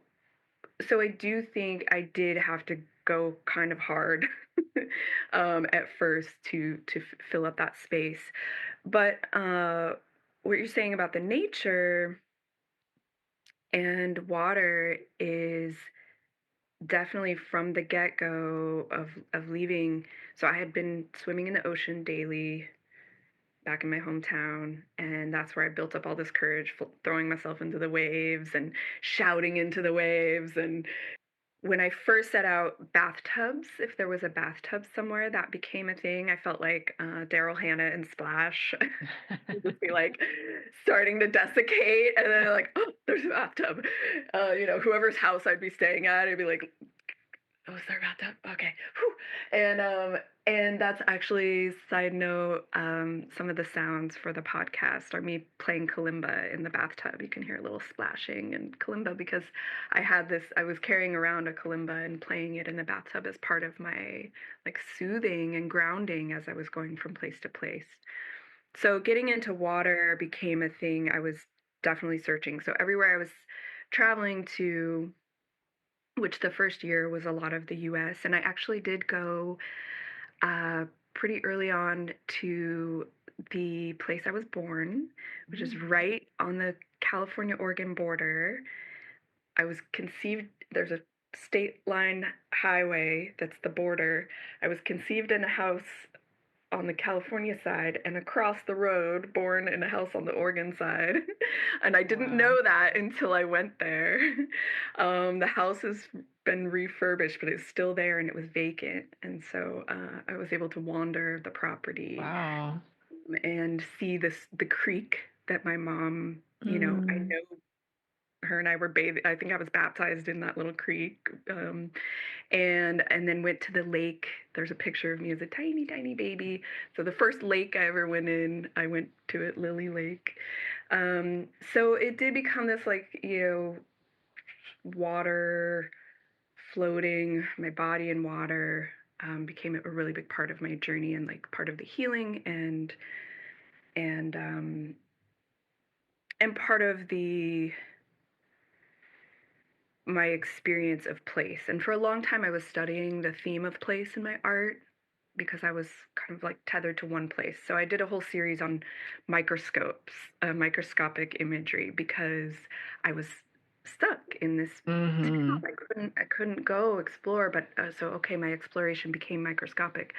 I do think I did have to go kind of hard at first to fill up that space. But what you're saying about the nature and water is definitely from the get-go of leaving. So I had been swimming in the ocean daily back in my hometown, and that's where I built up all this courage, throwing myself into the waves and shouting into the waves. And when I first set out bathtubs, if there was a bathtub somewhere, that became a thing. I felt like Daryl Hannah and Splash. Just be like starting to desiccate, and then like, oh, there's a bathtub. Whoever's house I'd be staying at, I'd be like, oh, is there a bathtub? Okay. Whew. And that's actually, side note, some of the sounds for the podcast are me playing kalimba in the bathtub. You can hear a little splashing and kalimba because I was carrying around a kalimba and playing it in the bathtub as part of my like soothing and grounding as I was going from place to place. So getting into water became a thing I was definitely searching. So everywhere I was traveling to, which the first year was a lot of the US. And I actually did go pretty early on to the place I was born, which is right on the California Oregon border. I was conceived, there's a state line highway that's the border. I was conceived in a house on the California side and across the road, born in a house on the Oregon side. And I didn't Wow. know that until I went there. The house has been refurbished, but it's still there and it was vacant. And so I was able to wander the property Wow. and see the creek that my mom, I Mm. know her and I were bathing. I think I was baptized in that little creek. And then went to the lake. There's a picture of me as a tiny, tiny baby. So the first lake I ever went in, I went to it, Lily Lake. So it did become this like, water floating, my body in water became a really big part of my journey and like part of the healing and um, and part of the my experience of place. And for a long time, I was studying the theme of place in my art because I was kind of like tethered to one place. So I did a whole series on microscopes, microscopic imagery, because I was stuck in this Mm-hmm. town. I couldn't go explore, but so okay, my exploration became microscopic.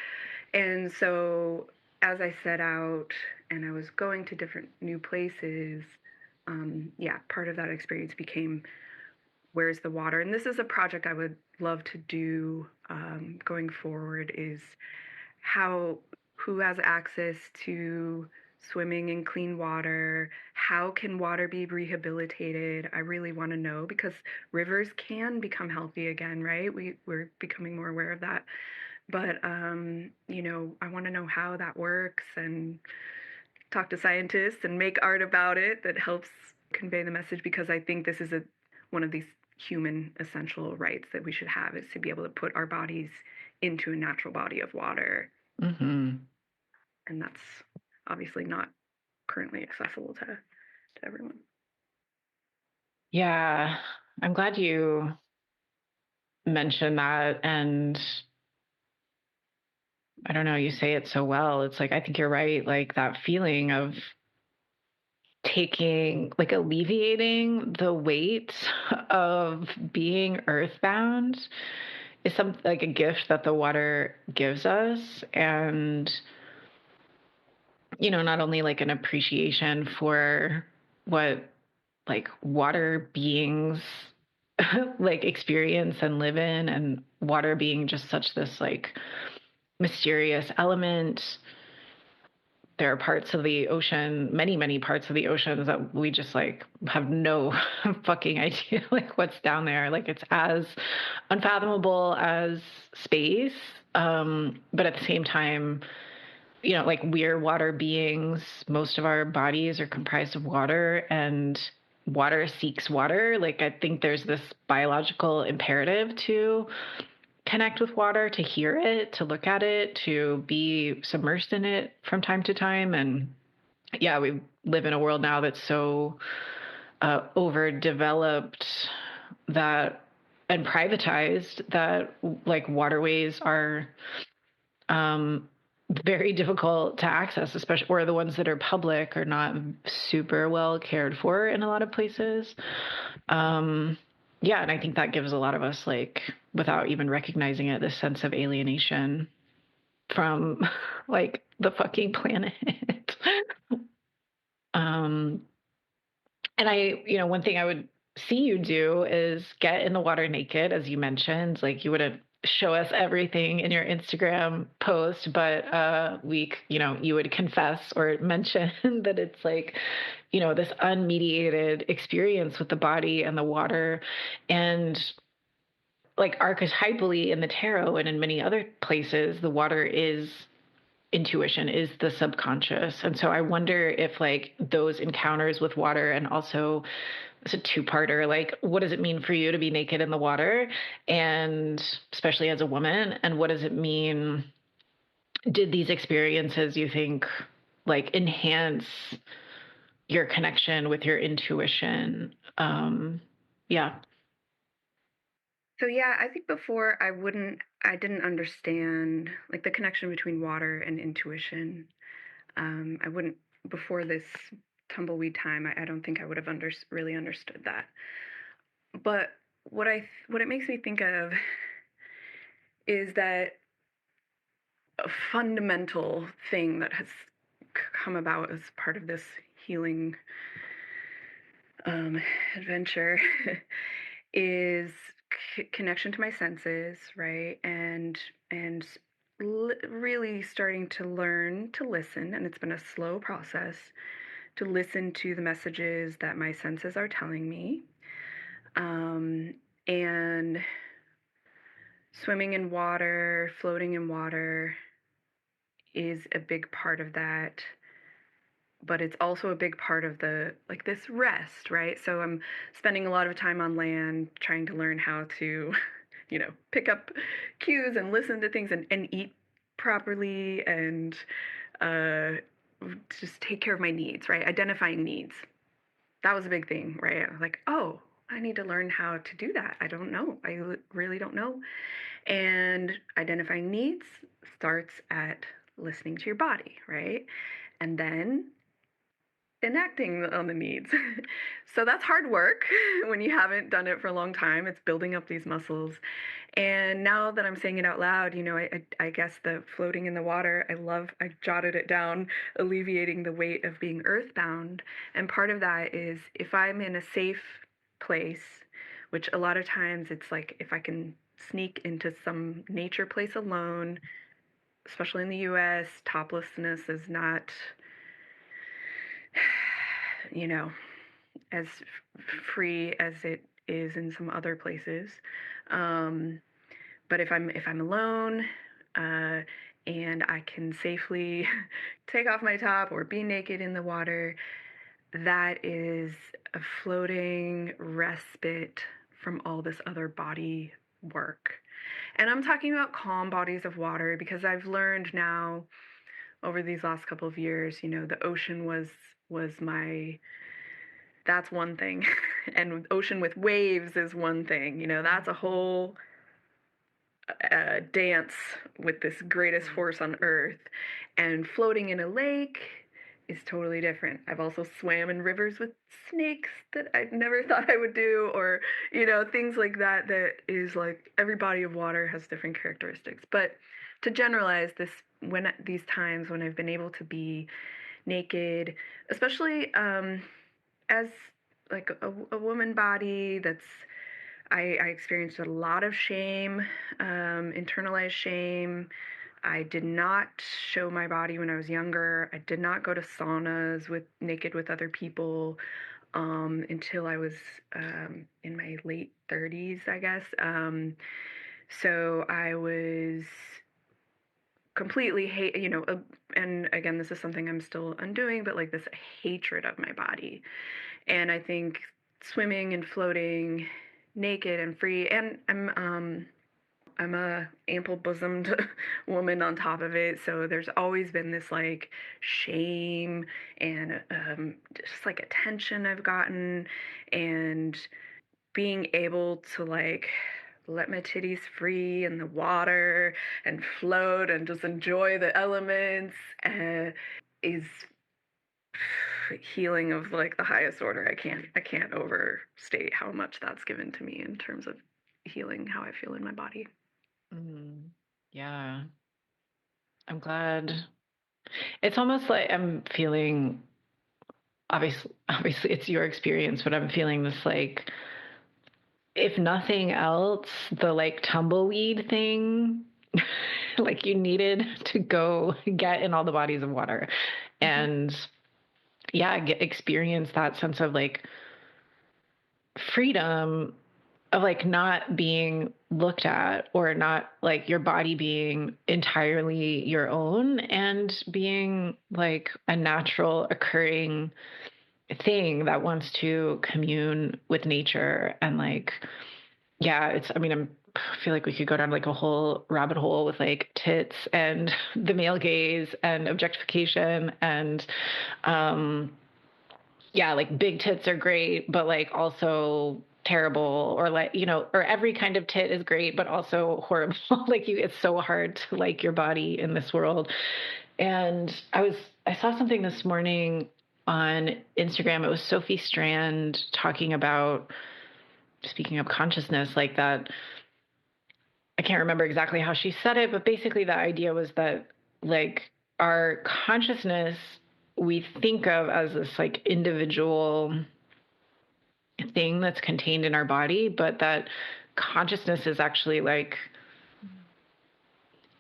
And so as I set out and I was going to different new places, yeah, part of that experience became where's the water. And this is a project I would love to do going forward is how who has access to swimming in clean water, how can water be rehabilitated. I really want to know because rivers can become healthy again, right? We're becoming more aware of that, but I want to know how that works and talk to scientists and make art about it that helps convey the message, because I think this is one of these human essential rights that we should have, is to be able to put our bodies into a natural body of water. Mm-hmm. And that's obviously not currently accessible to everyone. Yeah. I'm glad you mentioned that. And I don't know, you say it so well. It's like, I think you're right. Like that feeling of taking, like alleviating the weight of being earthbound is some like a gift that the water gives us. And, not only like an appreciation for what like water beings like experience and live in, and water being just such this like mysterious element. There are parts of the ocean, many, many parts of the oceans that we just like have no fucking idea like what's down there. Like it's as unfathomable as space. But at the same time, like we're water beings. Most of our bodies are comprised of water, and water seeks water. Like I think there's this biological imperative to connect with water, to hear it, to look at it, to be submersed in it from time to time. And yeah, we live in a world now that's so overdeveloped that and privatized that like waterways are um, very difficult to access, especially or the ones that are public are not super well cared for in a lot of places. Um, yeah, and I think that gives a lot of us, like, without even recognizing it, this sense of alienation from like the fucking planet. Um, and one thing I would see you do is get in the water naked, as you mentioned. Like you wouldn't show us everything in your Instagram post, but you would confess or mention that it's like, this unmediated experience with the body and the water. And like archetypally in the tarot and in many other places, the water is intuition, is the subconscious. And so I wonder if like those encounters with water, and also it's a two-parter, like what does it mean for you to be naked in the water, and especially as a woman, and what does it mean, did these experiences, you think, like enhance your connection with your intuition? Yeah. So yeah, I think before I didn't understand like the connection between water and intuition. I wouldn't before this tumbleweed time. I don't think I would have really understood that. But what it makes me think of is that a fundamental thing that has come about as part of this healing um, adventure is connection to my senses, right? And really starting to learn to listen, and it's been a slow process to listen to the messages that my senses are telling me. And swimming in water, floating in water is a big part of that, but it's also a big part of the like this rest, right? So I'm spending a lot of time on land trying to learn how to, pick up cues and listen to things and eat properly and uh, just take care of my needs, right? Identifying needs. That was a big thing, right? I was like, oh, I need to learn how to do that. I don't know. I really don't know. And identifying needs starts at listening to your body, right? And then enacting on the needs. So that's hard work when you haven't done it for a long time. It's building up these muscles. And now that I'm saying it out loud, I guess the floating in the water, I jotted it down, alleviating the weight of being earthbound. And part of that is if I'm in a safe place, which a lot of times it's like if I can sneak into some nature place alone, especially in the US, toplessness is not, you know, as free as it is in some other places. Um, but if I'm alone, uh, and I can safely take off my top or be naked in the water, that is a floating respite from all this other body work. And I'm talking about calm bodies of water because I've learned now over these last couple of years, the ocean was my that's one thing. And ocean with waves is one thing. That's a whole dance with this greatest force on earth. And floating in a lake is totally different. I've also swam in rivers with snakes that I never thought I would do, or, things like that, that is like every body of water has different characteristics. But to generalize this, when these times when I've been able to be naked, especially as like a woman body that's I experienced a lot of shame, internalized shame. I did not show my body when I was younger. I did not go to saunas with naked with other people until I was in my late 30s, I guess. So I was completely and again, this is something I'm still undoing, but like this hatred of my body. And I think swimming and floating naked and free, and I'm a ample bosomed woman on top of it, so there's always been this like shame and just like attention I've gotten, and being able to like let my titties free in the water and float and just enjoy the elements is healing of like the highest order. I can't overstate how much that's given to me in terms of healing how I feel in my body. Mm, yeah. I'm glad. It's almost like I'm feeling, obviously it's your experience, but I'm feeling this like, if nothing else, the like tumbleweed thing, like you needed to go get in all the bodies of water Mhm. and yeah, experience that sense of like freedom of like not being looked at or not like your body being entirely your own and being like a natural occurring thing that wants to commune with nature and like yeah, I mean, I feel like we could go down like a whole rabbit hole with like tits and the male gaze and objectification and um yeah, like big tits are great, but like also terrible or like, or every kind of tit is great, but also horrible. Like it's so hard to like your body in this world. And I saw something this morning on Instagram. It was Sophie Strand talking about, speaking of consciousness, like that. I can't remember exactly how she said it, but basically the idea was that like our consciousness we think of as this like individual thing that's contained in our body, but that consciousness is actually like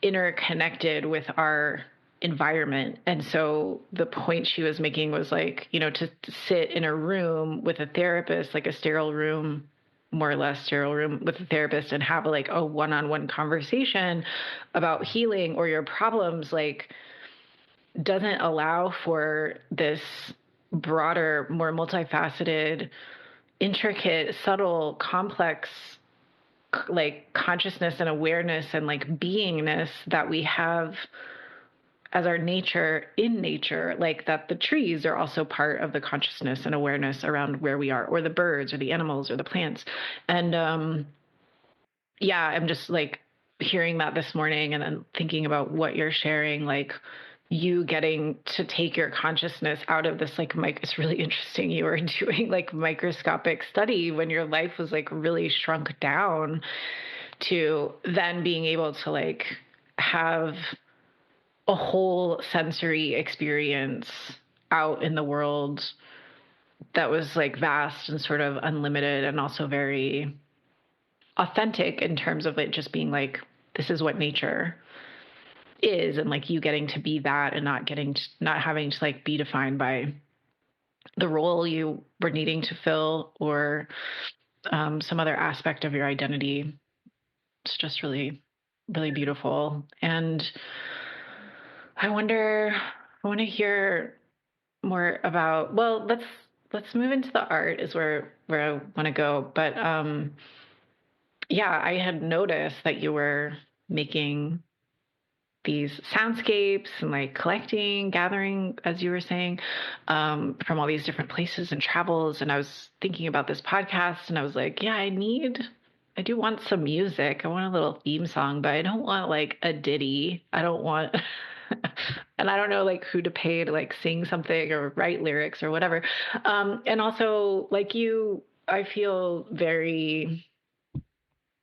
interconnected with our environment. And so the point she was making was like, to sit in a room with a therapist, like a sterile room, more or less sterile room with a therapist and have like a one-on-one conversation about healing or your problems, like doesn't allow for this broader, more multifaceted, intricate, subtle, complex like consciousness and awareness and like beingness that we have as our nature in nature, like that the trees are also part of the consciousness and awareness around where we are, or the birds or the animals or the plants. And yeah, I'm just like hearing that this morning and then thinking about what you're sharing, like you getting to take your consciousness out of this like it's really interesting you were doing like microscopic study when your life was like really shrunk down to then being able to like have a whole sensory experience out in the world that was like vast and sort of unlimited and also very authentic in terms of it just being like this is what nature is and like you getting to be that and not having to like be defined by the role you were needing to fill or some other aspect of your identity. It's just really really beautiful. And I wonder, I want to hear more about, well, let's move into the art is where I want to go. But yeah, I had noticed that you were making these soundscapes and like collecting, gathering, as you were saying, from all these different places and travels. And I was thinking about this podcast and I was like, yeah, I do want some music. I want a little theme song, but I don't want like a ditty. I don't want, and I don't know like who to pay to like sing something or write lyrics or whatever. And also like I feel very,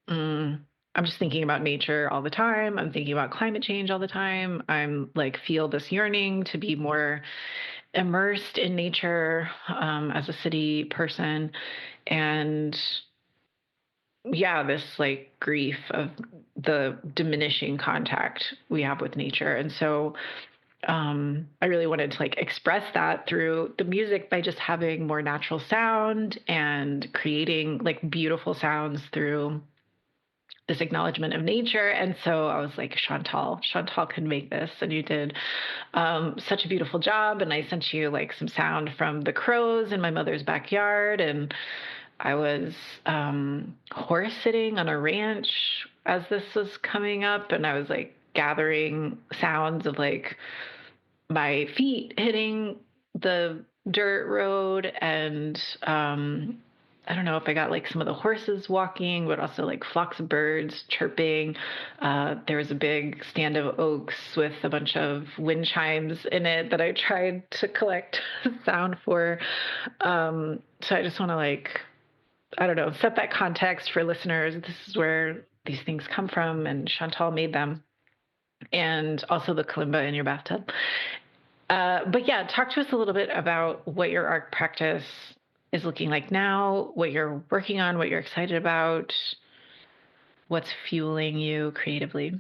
I'm just thinking about nature all the time. I'm thinking about climate change all the time. I'm like feel this yearning to be more immersed in nature as a city person, and yeah, this like grief of the diminishing contact we have with nature. And so I really wanted to like express that through the music by just having more natural sound and creating like beautiful sounds through this acknowledgement of nature. And so I was like, Chantal can make this. And you did such a beautiful job. And I sent you like some sound from the crows in my mother's backyard. And I was horse sitting on a ranch as this was coming up. And I was like gathering sounds of like my feet hitting the dirt road and I don't know if I got like some of the horses walking, but also like flocks of birds chirping. There was a big stand of oaks with a bunch of wind chimes in it that I tried to collect sound for. So I just want to like, I don't know, set that context for listeners. This is where these things come from, and Chantal made them. and also the kalimba in your bathtub. But yeah, talk to us a little bit about what your art practice is looking like now, what you're working on, what you're excited about, what's fueling you creatively.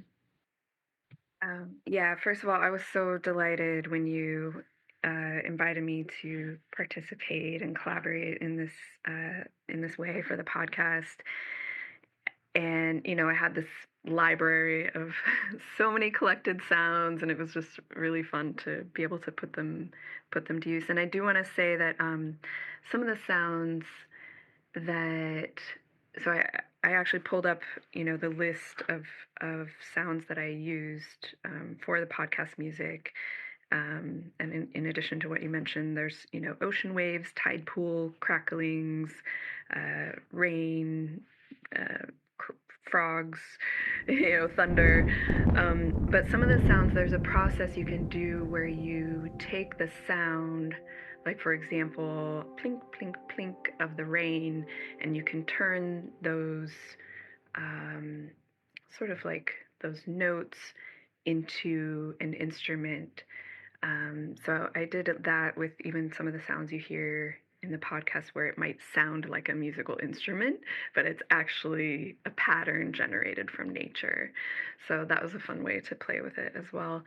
Yeah, first of all, I was so delighted when you invited me to participate and collaborate in this way for the podcast. And I had this library of so many collected sounds, and it was just really fun to be able to put them to use. And I do want to say that some of the sounds that so I actually pulled up the list of sounds that I used for the podcast music, and in addition to what you mentioned, there's ocean waves, tide pool cracklings, rain, uh, frogs, thunder. But some of the sounds, there's a process you can do where you take the sound, like for example, plink, plink, plink of the rain, and you can turn those um, sort of like those notes into an instrument. So I did that with even some of the sounds you hear in the podcast where it might sound like a musical instrument, but it's actually a pattern generated from nature. So that was a fun way to play with it as well.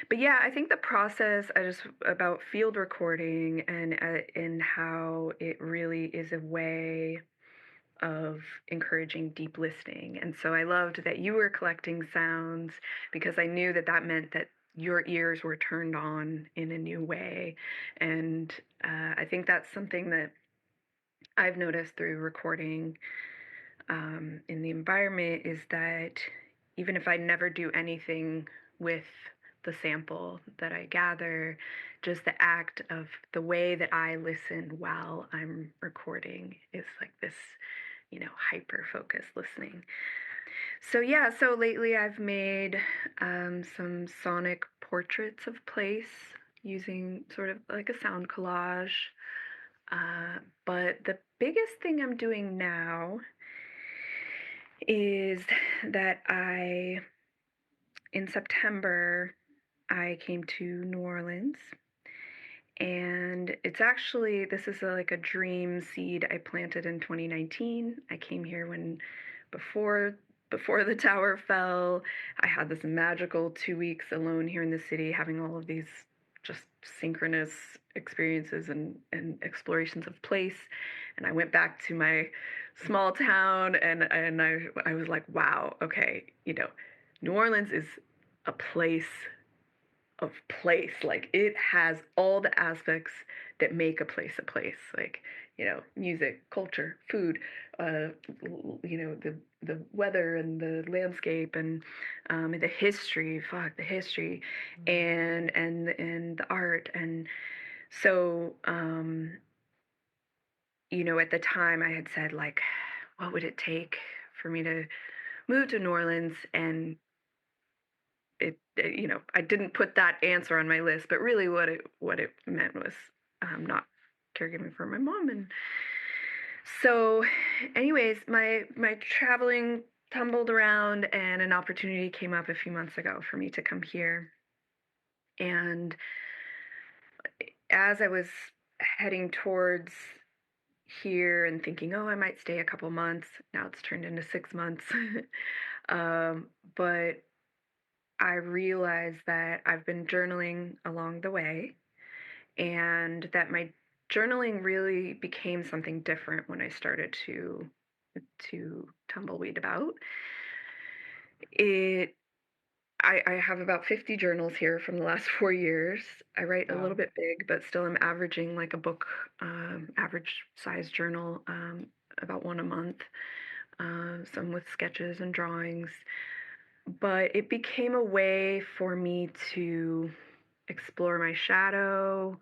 But yeah, I think the process I just about field recording and how it really is a way of encouraging deep listening. And so I loved that you were collecting sounds because I knew that that meant that your ears were turned on in a new way. And I think that's something that I've noticed through recording in the environment is that even if I never do anything with the sample that I gather, just the act of the way that I listen while I'm recording is like this, hyper focused listening. So, yeah, so lately I've made some sonic portraits of place using sort of like a sound collage. But the biggest thing I'm doing now is that in September, I came to New Orleans. And it's actually, this is like a dream seed I planted in 2019. I came here before, before the tower fell. I had this magical 2 weeks alone here in the city, having all of these just synchronous experiences and explorations of place. And I went back to my small town and I was like, wow, okay, New Orleans is a of place. Like it has all the aspects that make a place. Like, music, culture, food, the weather and the landscape and the history. Fuck the history, and the art. And so, at the time, I had said like, what would it take for me to move to New Orleans and I didn't put that answer on my list, but really what it meant was not caregiving for my mom. And so, anyways, my traveling tumbled around, and an opportunity came up a few months ago for me to come here. And as I was heading towards here and thinking, oh, I might stay a couple months. Now it's turned into 6 months. But I realized that I've been journaling along the way, and that my journaling really became something different when I started to tumbleweed about it. I have about 50 journals here from the last 4 years. I write a little Wow. bit big, but still I'm averaging like a book average size journal, about one a month, some with sketches and drawings. But it became a way for me to explore my shadow,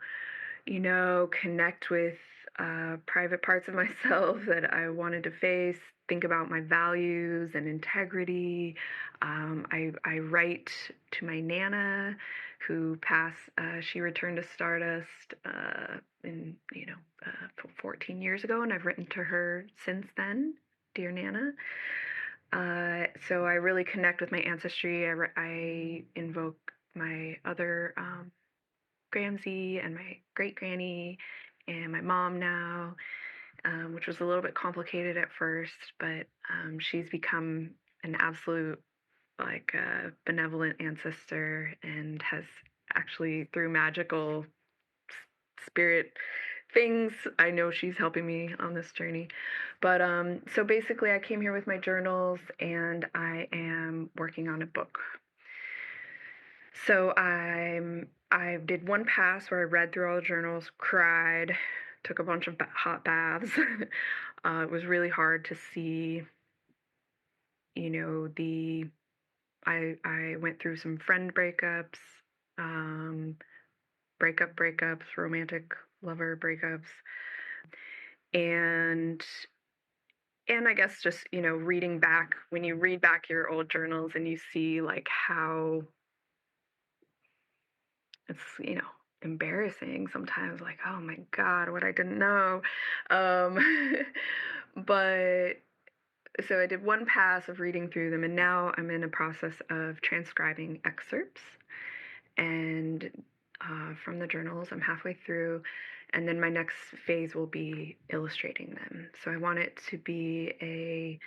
connect with private parts of myself that I wanted to face, think about my values and integrity. I write to my Nana, who passed. She returned to Stardust in 14 years ago, and I've written to her since then. Dear Nana. So I really connect with my ancestry. I invoke my other Granzy and my great granny and my mom now, which was a little bit complicated at first, but she's become an absolute benevolent ancestor and has actually through magical spirit things. I know she's helping me on this journey. But so basically, I came here with my journals and I am working on a book. So I did one pass where I read through all the journals, cried, took a bunch of hot baths. It was really hard to see, the I went through some friend breakups, um, breakups, romantic lover breakups, and I guess just, reading back, when you read back your old journals and you see like how it's, embarrassing sometimes, like, oh my God, what I didn't know. Um, but so I did one pass of reading through them, and now I'm in a process of transcribing excerpts and from the journals. I'm halfway through, and then my next phase will be illustrating them. So I want it to be a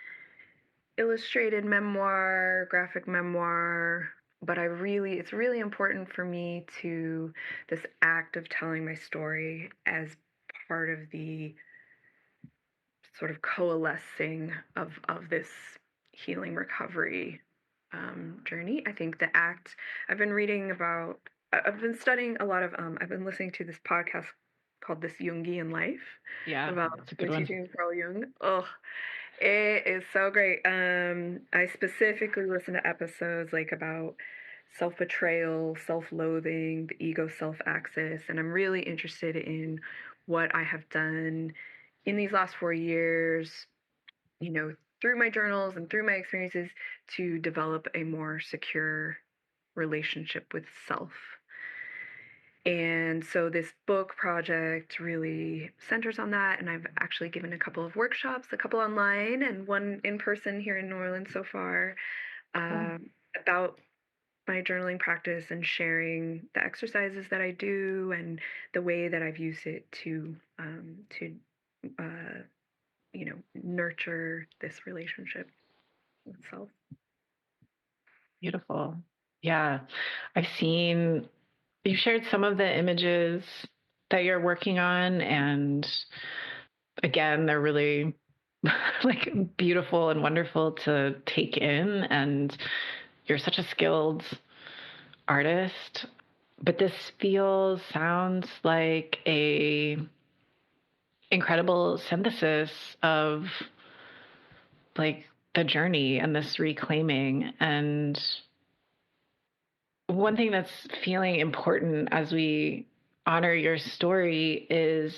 illustrated memoir, graphic memoir, but it's really important for me to this act of telling my story as part of the sort of coalescing of this healing recovery journey. I think the act I've been reading about, I've been studying a lot of, I've been listening to this podcast called This Jungian Life Yeah, about it's a the good one. teaching of Carl Jung. Oh, it is so great. I specifically listen to episodes like about self-betrayal, self-loathing, the ego self-axis, and I'm really interested in what I have done in these last 4 years, through my journals and through my experiences to develop a more secure relationship with self. And so this book project really centers on that. And I've actually given a couple of workshops, a couple online and one in person here in New Orleans so far, Cool. about my journaling practice and sharing the exercises that I do and the way that I've used it uh, nurture this relationship with self. Beautiful. Yeah. I've seen you shared some of the images that you're working on, and again, they're really like beautiful and wonderful to take in. And you're such a skilled artist. But this sounds like a incredible synthesis of like the journey and this reclaiming. And one thing that's feeling important as we honor your story is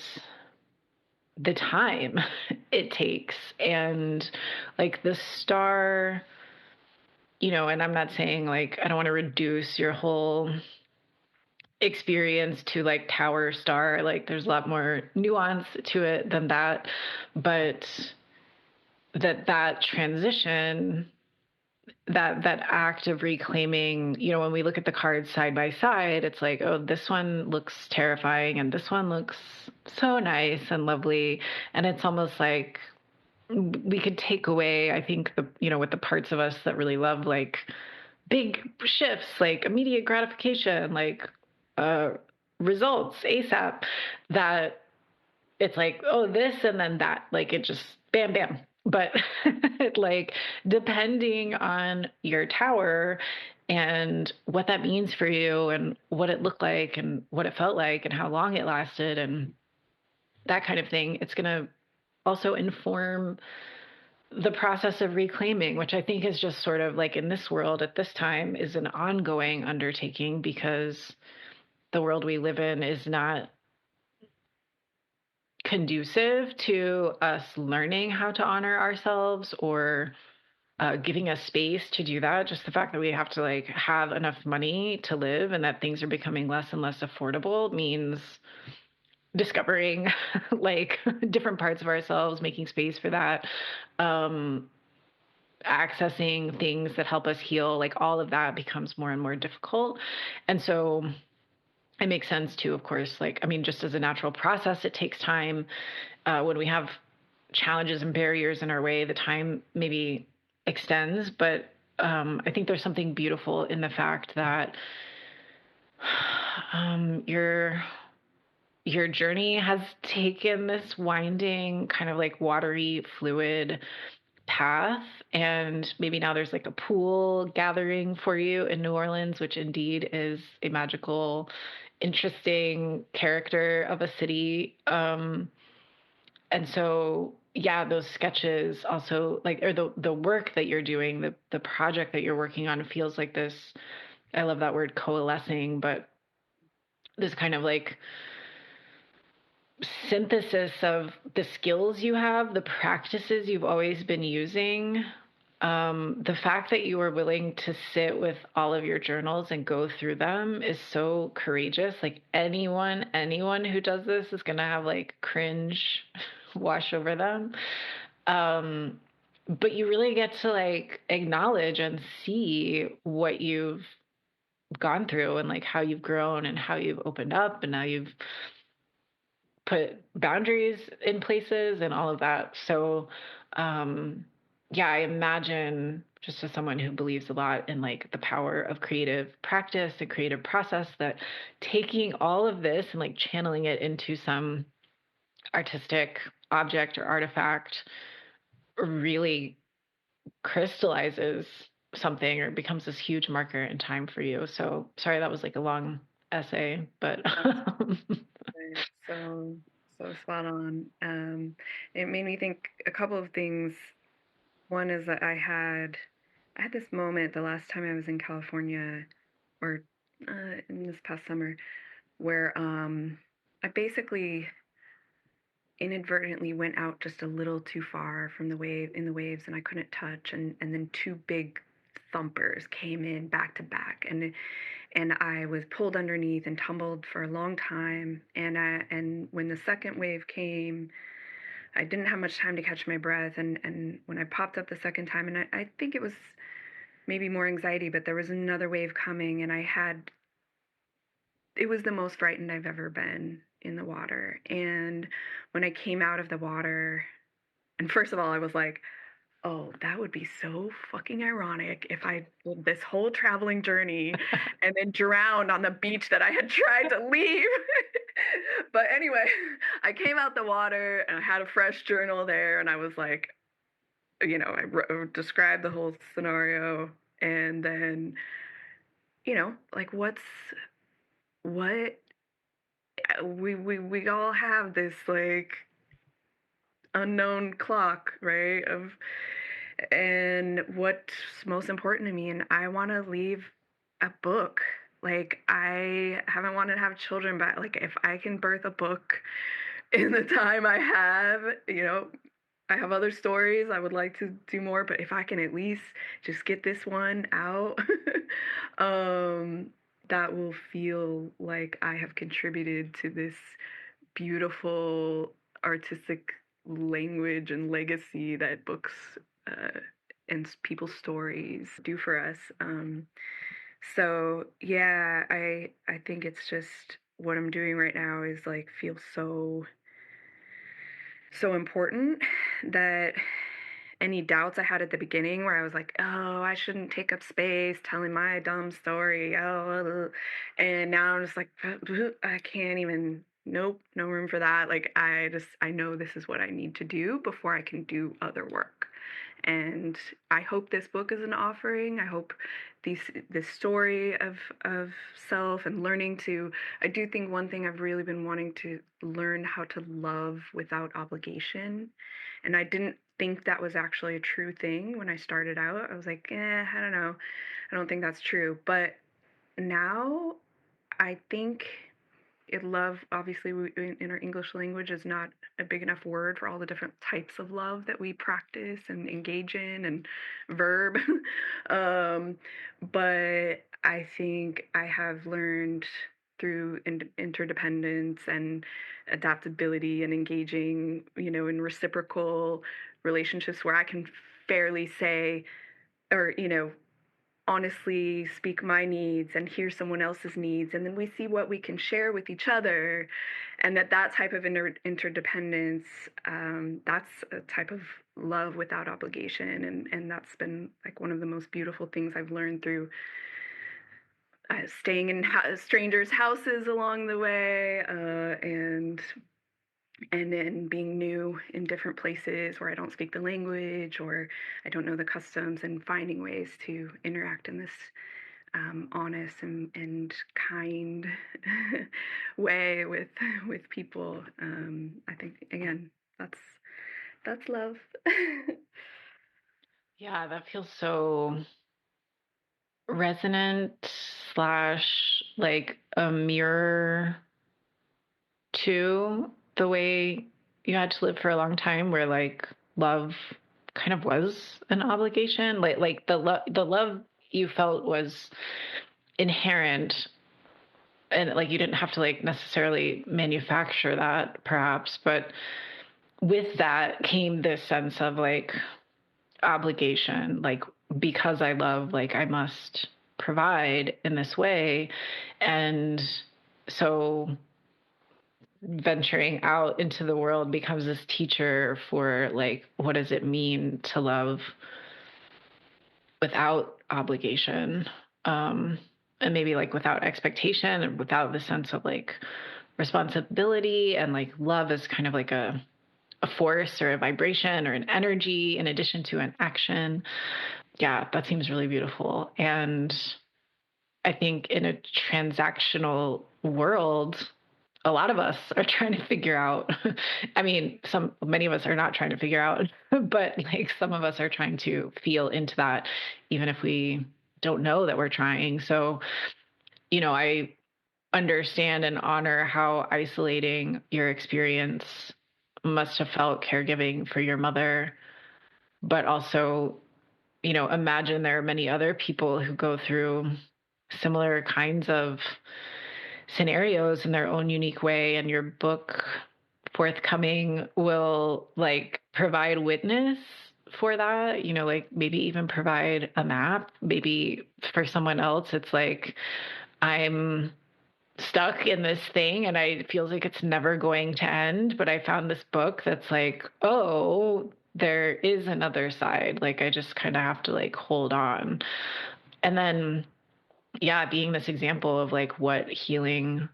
the time it takes, and like the star, and I'm not saying like I don't want to reduce your whole experience to like tower star, like there's a lot more nuance to it than that, but that transition, that act of reclaiming, when we look at the cards side by side, it's like, oh, this one looks terrifying and this one looks so nice and lovely. And it's almost like we could take away, I think, with the parts of us that really love like big shifts, like immediate gratification, like uh results ASAP, that it's like, oh, this and then that, like it just bam, bam. But like, depending on your tower and what that means for you and what it looked like and what it felt like and how long it lasted and that kind of thing, it's going to also inform the process of reclaiming, which I think is just sort of like in this world at this time is an ongoing undertaking, because the world we live in is not conducive to us learning how to honor ourselves or giving us space to do that. Just the fact that we have to like have enough money to live and that things are becoming less and less affordable means discovering like different parts of ourselves, making space for that. Um, accessing things that help us heal, like all of that becomes more and more difficult. And so it makes sense too, of course. Like, I mean, just as a natural process, it takes time. When we have challenges and barriers in our way, the time maybe extends. But I think there's something beautiful in the fact that your journey has taken this winding, kind of like watery, fluid path, and maybe now there's like a pool gathering for you in New Orleans, which indeed is a magical, interesting character of a city. And so yeah, those sketches also, like, or the work that you're doing, the project that you're working on feels like this, I love that word, coalescing, but this kind of like synthesis of the skills you have, the practices you've always been using. The fact that you were willing to sit with all of your journals and go through them is so courageous. Like, anyone who does this is gonna have like cringe wash over them. Um, but you really get to like acknowledge and see what you've gone through and like how you've grown and how you've opened up and now you've put boundaries in places and all of that. So, yeah, I imagine, just as someone who believes a lot in like the power of creative practice and creative process, that taking all of this and like channeling it into some artistic object or artifact really crystallizes something or becomes this huge marker in time for you. So sorry, that was like a long essay, but Absolutely. So spot on. It made me think a couple of things. One is that I had this moment the last time I was in California, or in this past summer, where I basically inadvertently went out just a little too far from the waves, and I couldn't touch, and then two big thumpers came in back to back, and I was pulled underneath and tumbled for a long time, and when the second wave came, I didn't have much time to catch my breath, and when I popped up the second time, and I think it was maybe more anxiety, but there was another wave coming, and it was the most frightened I've ever been in the water. And when I came out of the water, and first of all, I was like, oh, that would be so fucking ironic if I did this whole traveling journey and then drowned on the beach that I had tried to leave. But anyway, I came out the water and I had a fresh journal there, and I was like, I described the whole scenario, and then, like, what we all have this like unknown clock, right? Of and what's most important to me, and I want to leave a book. Like, I haven't wanted to have children, but like, if I can birth a book in the time I have, I have other stories I would like to do more, but if I can at least just get this one out, um, that will feel like I have contributed to this beautiful artistic language and legacy that books uh, and people's stories do for us. So yeah, I think it's just what I'm doing right now is like feel so important that any doubts I had at the beginning where I was like, oh, I shouldn't take up space telling my dumb story. Oh, and now I'm just like, I can't even, nope, no room for that. Like, I know this is what I need to do before I can do other work. And I hope this book is an offering. I hope this story of self and learning to. I do think one thing I've really been wanting to learn how to love without obligation, and I didn't think that was actually a true thing when I started out. I was like, I don't know, I don't think that's true. But now I think love, obviously, in our English language, is not a big enough word for all the different types of love that we practice and engage in, and verb. um, but I think I have learned through interdependence and adaptability and engaging, in reciprocal relationships where I can fairly say, or, honestly speak my needs and hear someone else's needs, and then we see what we can share with each other, and that type of interdependence, that's a type of love without obligation, and that's been like one of the most beautiful things I've learned through staying in strangers' houses along the way, and then being new in different places where I don't speak the language or I don't know the customs, and finding ways to interact in this honest and kind way with people. I think again, that's love. Yeah, that feels so resonant slash like a mirror to the way you had to live for a long time, where like love kind of was an obligation. Like the love you felt was inherent, and like you didn't have to like necessarily manufacture that perhaps, but with that came this sense of like obligation, like because I love, like I must provide in this way. And so venturing out into the world becomes this teacher for like what does it mean to love without obligation, um and maybe like without expectation and without the sense of like responsibility, and like love is kind of like a force or a vibration or an energy in addition to an action. Yeah, that seems really beautiful. And I think in a transactional world, a lot of us are trying to figure out. I mean, many of us are not trying to figure out, but like some of us are trying to feel into that, even if we don't know that we're trying. So, I understand and honor how isolating your experience must have felt caregiving for your mother, but also, imagine there are many other people who go through similar kinds of scenarios in their own unique way. And your book forthcoming will like provide witness for that, like maybe even provide a map. Maybe for someone else, it's like, I'm stuck in this thing and I feels like it's never going to end. But I found this book that's like, oh, there is another side. Like I just kind of have to like hold on. And then, yeah, being this example of like what healing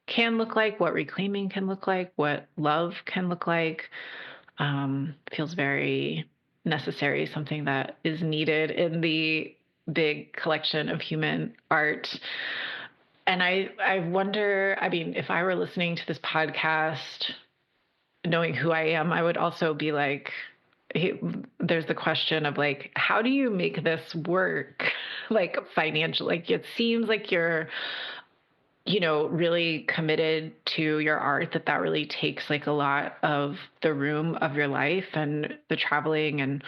can look like, what reclaiming can look like, what love can look like, feels very necessary, something that is needed in the big collection of human art. And I wonder, I mean, if I were listening to this podcast, knowing who I am, I would also be like, there's the question of like, how do you make this work? Like financial, like it seems like you're, really committed to your art, that really takes like a lot of the room of your life and the traveling. And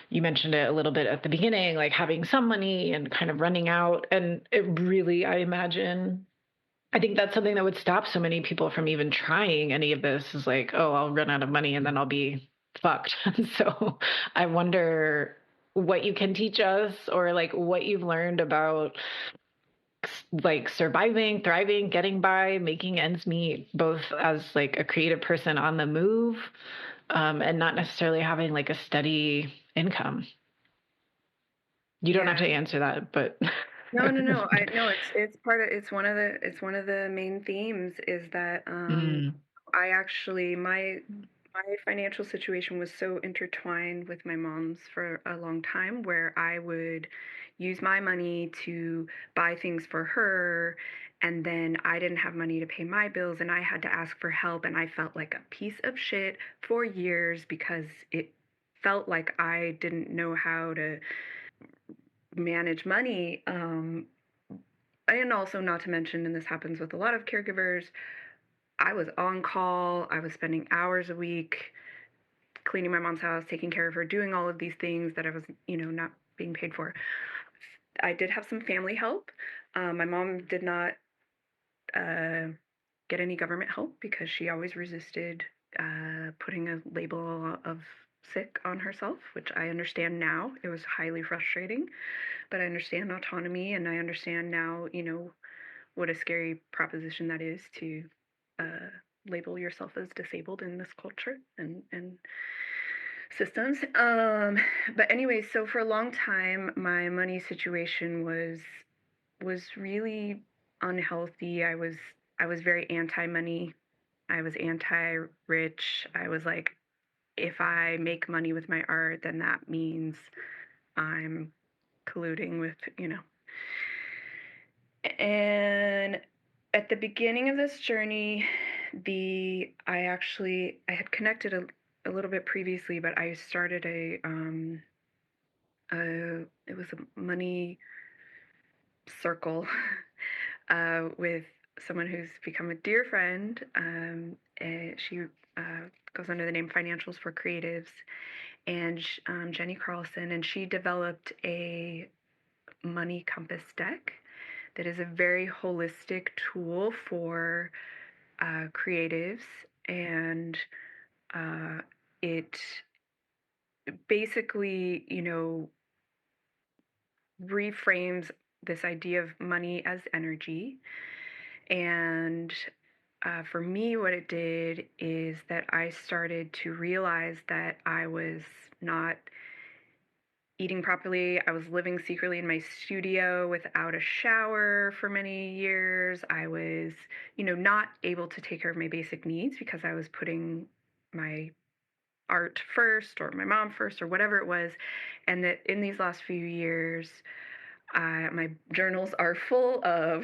you mentioned it a little bit at the beginning, like having some money and kind of running out. And it really, I think that's something that would stop so many people from even trying any of this, is like, oh, I'll run out of money and then I'll be fucked. So I wonder what you can teach us, or like what you've learned about like surviving, thriving, getting by, making ends meet, both as like a creative person on the move, and not necessarily having like a steady income. You don't have Yeah. to answer that, but No, no, no. I no, it's part of it's one of the main themes is that mm, I actually my financial situation was so intertwined with my mom's for a long time, where I would use my money to buy things for her, and then I didn't have money to pay my bills and I had to ask for help, and I felt like a piece of shit for years because it felt like I didn't know how to manage money. And also, not to mention, and this happens with a lot of caregivers, I was on call. I was spending hours a week cleaning my mom's house, taking care of her, doing all of these things that I was, not being paid for. I did have some family help. My mom did not uh, get any government help because she always resisted putting a label of sick on herself, which I understand now. It was highly frustrating, but I understand autonomy, and I understand now, what a scary proposition that is to uh, label yourself as disabled in this culture and systems. But anyway, so for a long time, my money situation was really unhealthy. I was very anti-money. I was anti-rich. I was like, if I make money with my art, then that means I'm colluding with, And at the beginning of this journey, I had connected a little bit previously, but I started it was a money circle with someone who's become a dear friend. She goes under the name Financials for Creatives, and Jenny Carlson, and she developed a money compass deck that is a very holistic tool for creatives, and uh, it basically, reframes this idea of money as energy. And for me, what it did is that I started to realize that I was not eating properly. I was living secretly in my studio without a shower for many years. I was, not able to take care of my basic needs because I was putting my art first or my mom first or whatever it was. And that in these last few years, my journals are full of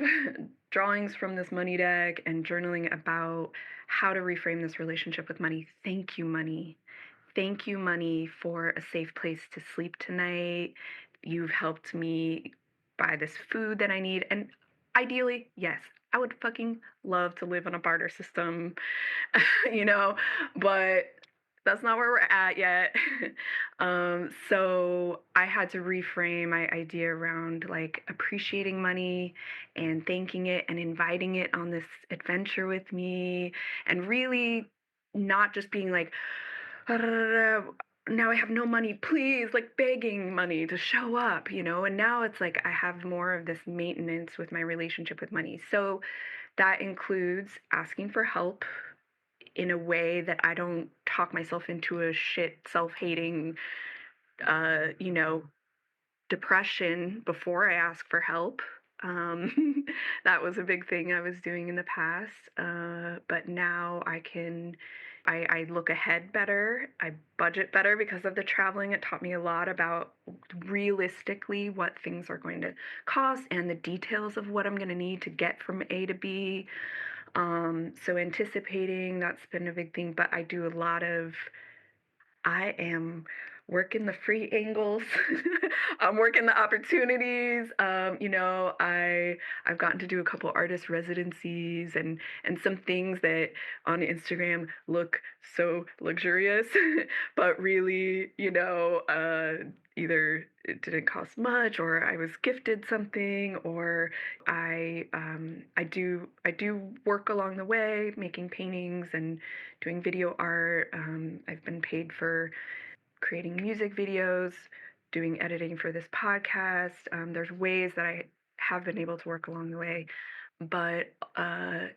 drawings from this money deck and journaling about how to reframe this relationship with money. Thank you, money. Thank you, money, for a safe place to sleep tonight. You've helped me buy this food that I need. And ideally, yes, I would fucking love to live on a barter system, you know, but that's not where we're at yet. So I had to reframe my idea around like appreciating money and thanking it and inviting it on this adventure with me, and really not just being like, now I have no money, please, like begging money to show up, And now it's like I have more of this maintenance with my relationship with money. So that includes asking for help in a way that I don't talk myself into a shit, self-hating, uh, you know, depression before I ask for help. That was a big thing I was doing in the past. But now I look ahead better. I budget better because of the traveling. It taught me a lot about realistically what things are going to cost and the details of what I'm going to need to get from A to B. So anticipating, that's been a big thing, but I am working the free angles. I'm working the opportunities. I've gotten to do a couple artist residencies and some things that on Instagram look so luxurious, but really, either it didn't cost much, or I was gifted something, or I do work along the way, making paintings and doing video art. I've been paid for creating music videos, doing editing for this podcast. There's ways that I have been able to work along the way, but I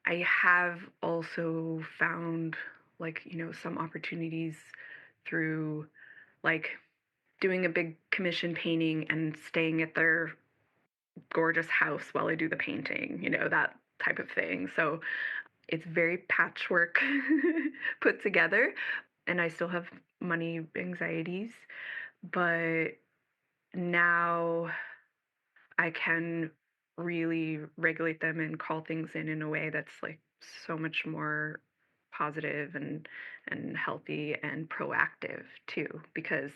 have also found some opportunities through like doing a big commission painting and staying at their gorgeous house while I do the painting, that type of thing. So it's very patchwork put together, and I still have money anxieties, but now I can really regulate them and call things in a way that's like so much more positive and healthy and proactive too, because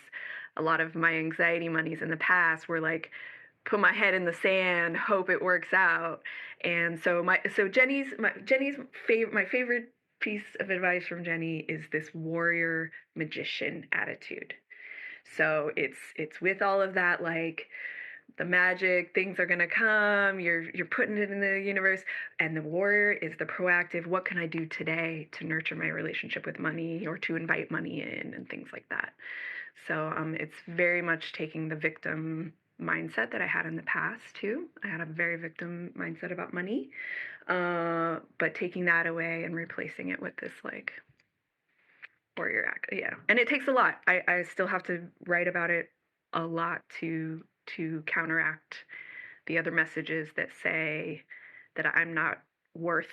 a lot of my anxiety monies in the past were like put my head in the sand, hope it works out. And so my favorite piece of advice from Jenny is this warrior magician attitude. So it's with all of that like the magic, things are gonna come, you're putting it in the universe. And the warrior is the proactive, what can I do today to nurture my relationship with money or to invite money in and things like that. So it's very much taking the victim mindset that I had in the past too. I had a very victim mindset about money, but taking that away and replacing it with this like warrior act. Yeah, and it takes a lot. I still have to write about it a lot to counteract the other messages that say that I'm not worth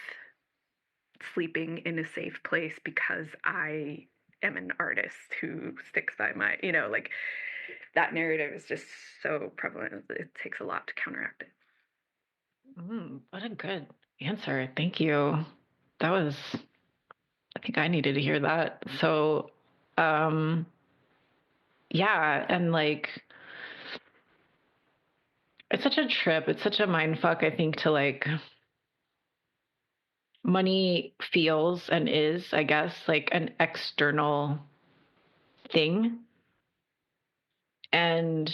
sleeping in a safe place because I am an artist who sticks by my, like that narrative is just so prevalent. It takes a lot to counteract it. What a good answer. Thank you. That was, I think I needed to hear that. So, um, yeah. And like, it's such a trip. It's such a mind fuck, I think, to like, money feels and is, I guess, like an external thing. And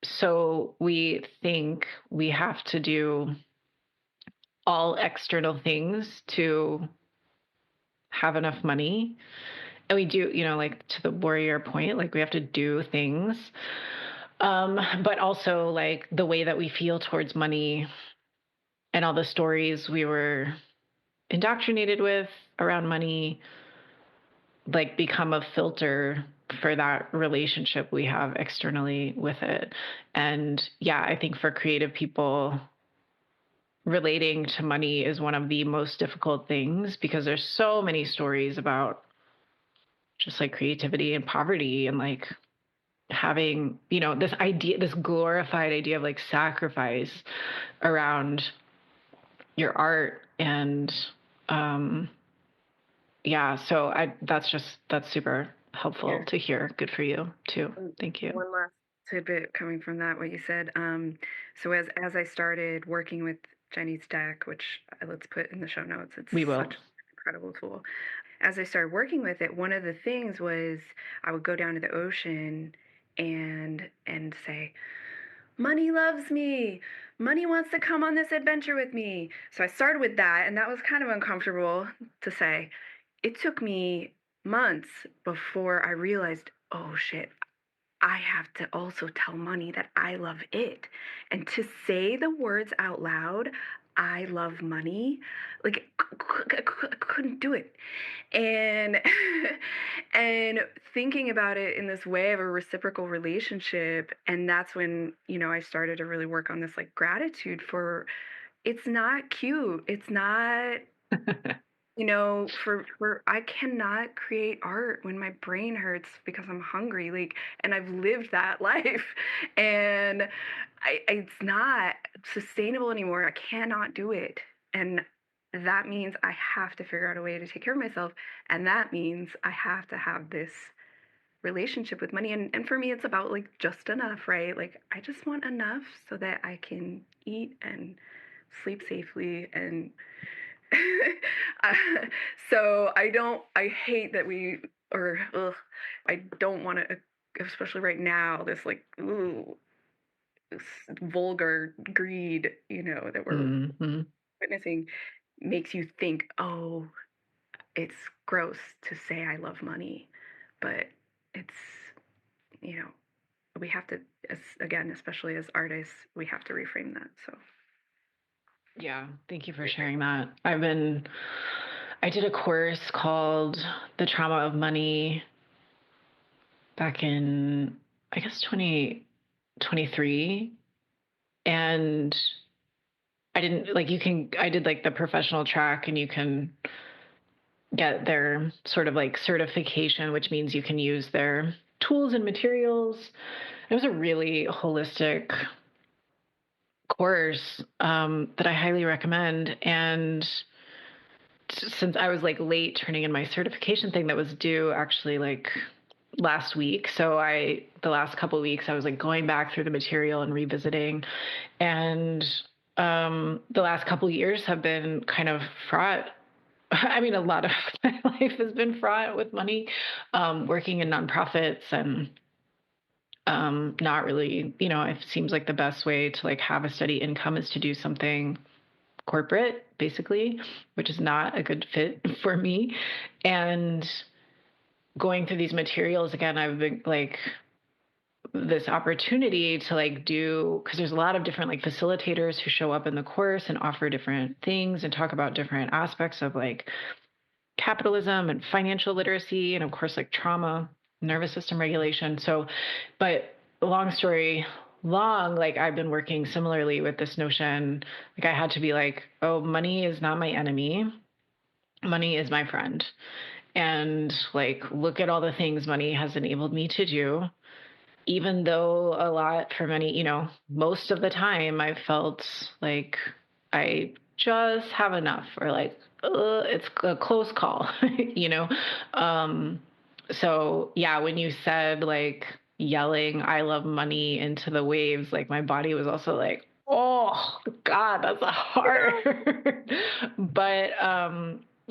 so we think we have to do all external things to have enough money. And we do, like to the warrior point, like we have to do things. But also like the way that we feel towards money and all the stories we were indoctrinated with around money, like become a filter for that relationship we have externally with it. And yeah, I think for creative people, relating to money is one of the most difficult things because there's so many stories about just like creativity and poverty and like having, this idea, this glorified idea of like sacrifice around your art. And yeah, so that's super helpful Yeah. to hear. Good for you too. Thank you. One last tidbit coming from that, what you said. So as I started working with Chinese deck, which let's put in the show notes, it's We will. such an incredible tool. As I started working with it, one of the things was I would go down to the ocean and say, money loves me. Money wants to come on this adventure with me. So I started with that, and that was kind of uncomfortable to say. It took me months before I realized, oh shit, I have to also tell money that I love it. And to say the words out loud, I love money, like I couldn't do it. And and thinking about it in this way of a reciprocal relationship, and that's when, I started to really work on this like gratitude for it's not cute. It's not for I cannot create art when my brain hurts because I'm hungry, like, and I've lived that life, and it's not sustainable anymore. I cannot do it, and that means I have to figure out a way to take care of myself, and that means I have to have this relationship with money, and for me, it's about like just enough, right? Like I just want enough so that I can eat and sleep safely and uh, so I hate that I don't want to, especially right now, this like, this vulgar greed, that we're Mm-hmm. witnessing makes you think, oh, it's gross to say I love money. But it's, you know, we have to, again, especially as artists, we have to reframe that. So, Yeah, thank you for sharing that. I did a course called The Trauma of Money back in, I guess, 2023. And I didn't like, I did like the professional track and you can get their sort of like certification, which means you can use their tools and materials. It was a really holistic course that I highly recommend. And since I was like late turning in my certification thing that was due actually like last week. So the last couple of weeks, I was like going back through the material and revisiting. And the last couple of years have been kind of fraught. I mean, a lot of my life has been fraught with money, working in nonprofits and Not really, it seems like the best way to like have a steady income is to do something corporate, basically, which is not a good fit for me. And going through these materials again, I've been like this opportunity to like do, because there's a lot of different like facilitators who show up in the course and offer different things and talk about different aspects of like capitalism and financial literacy, and of course like trauma, nervous system regulation. So, but long story long, like I've been working similarly with this notion. Like I had to be like, oh, money is not my enemy, money is my friend. And like look at all the things money has enabled me to do, even though a lot for many, most of the time I felt like I just have enough, or like, it's a close call, you know? Um, so yeah, when you said like yelling, I love money into the waves, like my body was also like, oh God, that's hard. But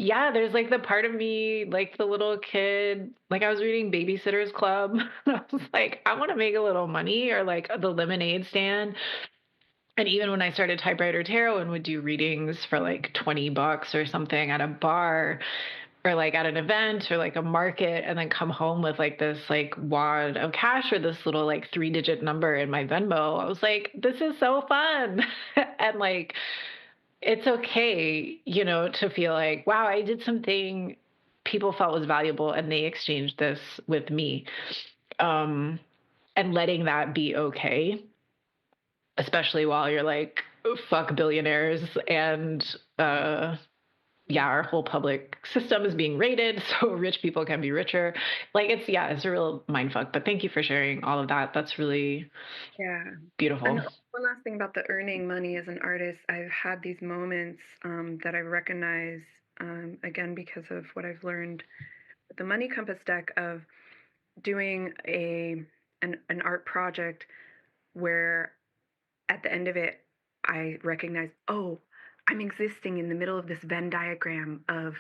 yeah, there's like the part of me, like the little kid, like I was reading Babysitter's Club. I was like, I want to make a little money, or like the lemonade stand. And even when I started Typewriter Tarot and would do readings for like $20 or something at a bar, or like at an event or like a market, and then come home with like this like wad of cash or this little like 3-digit number in my Venmo, I was like, this is so fun. And like, it's okay, to feel like, wow, I did something people felt was valuable and they exchanged this with me. Um, and letting that be okay, especially while you're like, fuck billionaires. And yeah, our whole public system is being rated so rich people can be richer. Like it's a real mind fuck. But thank you for sharing all of that. That's really Yeah. And beautiful. one last thing about the earning money as an artist, I've had these moments that I recognize, again, because of what I've learned with the Money Compass deck, of doing an art project where at the end of it, I recognize, oh, I'm existing in the middle of this Venn diagram of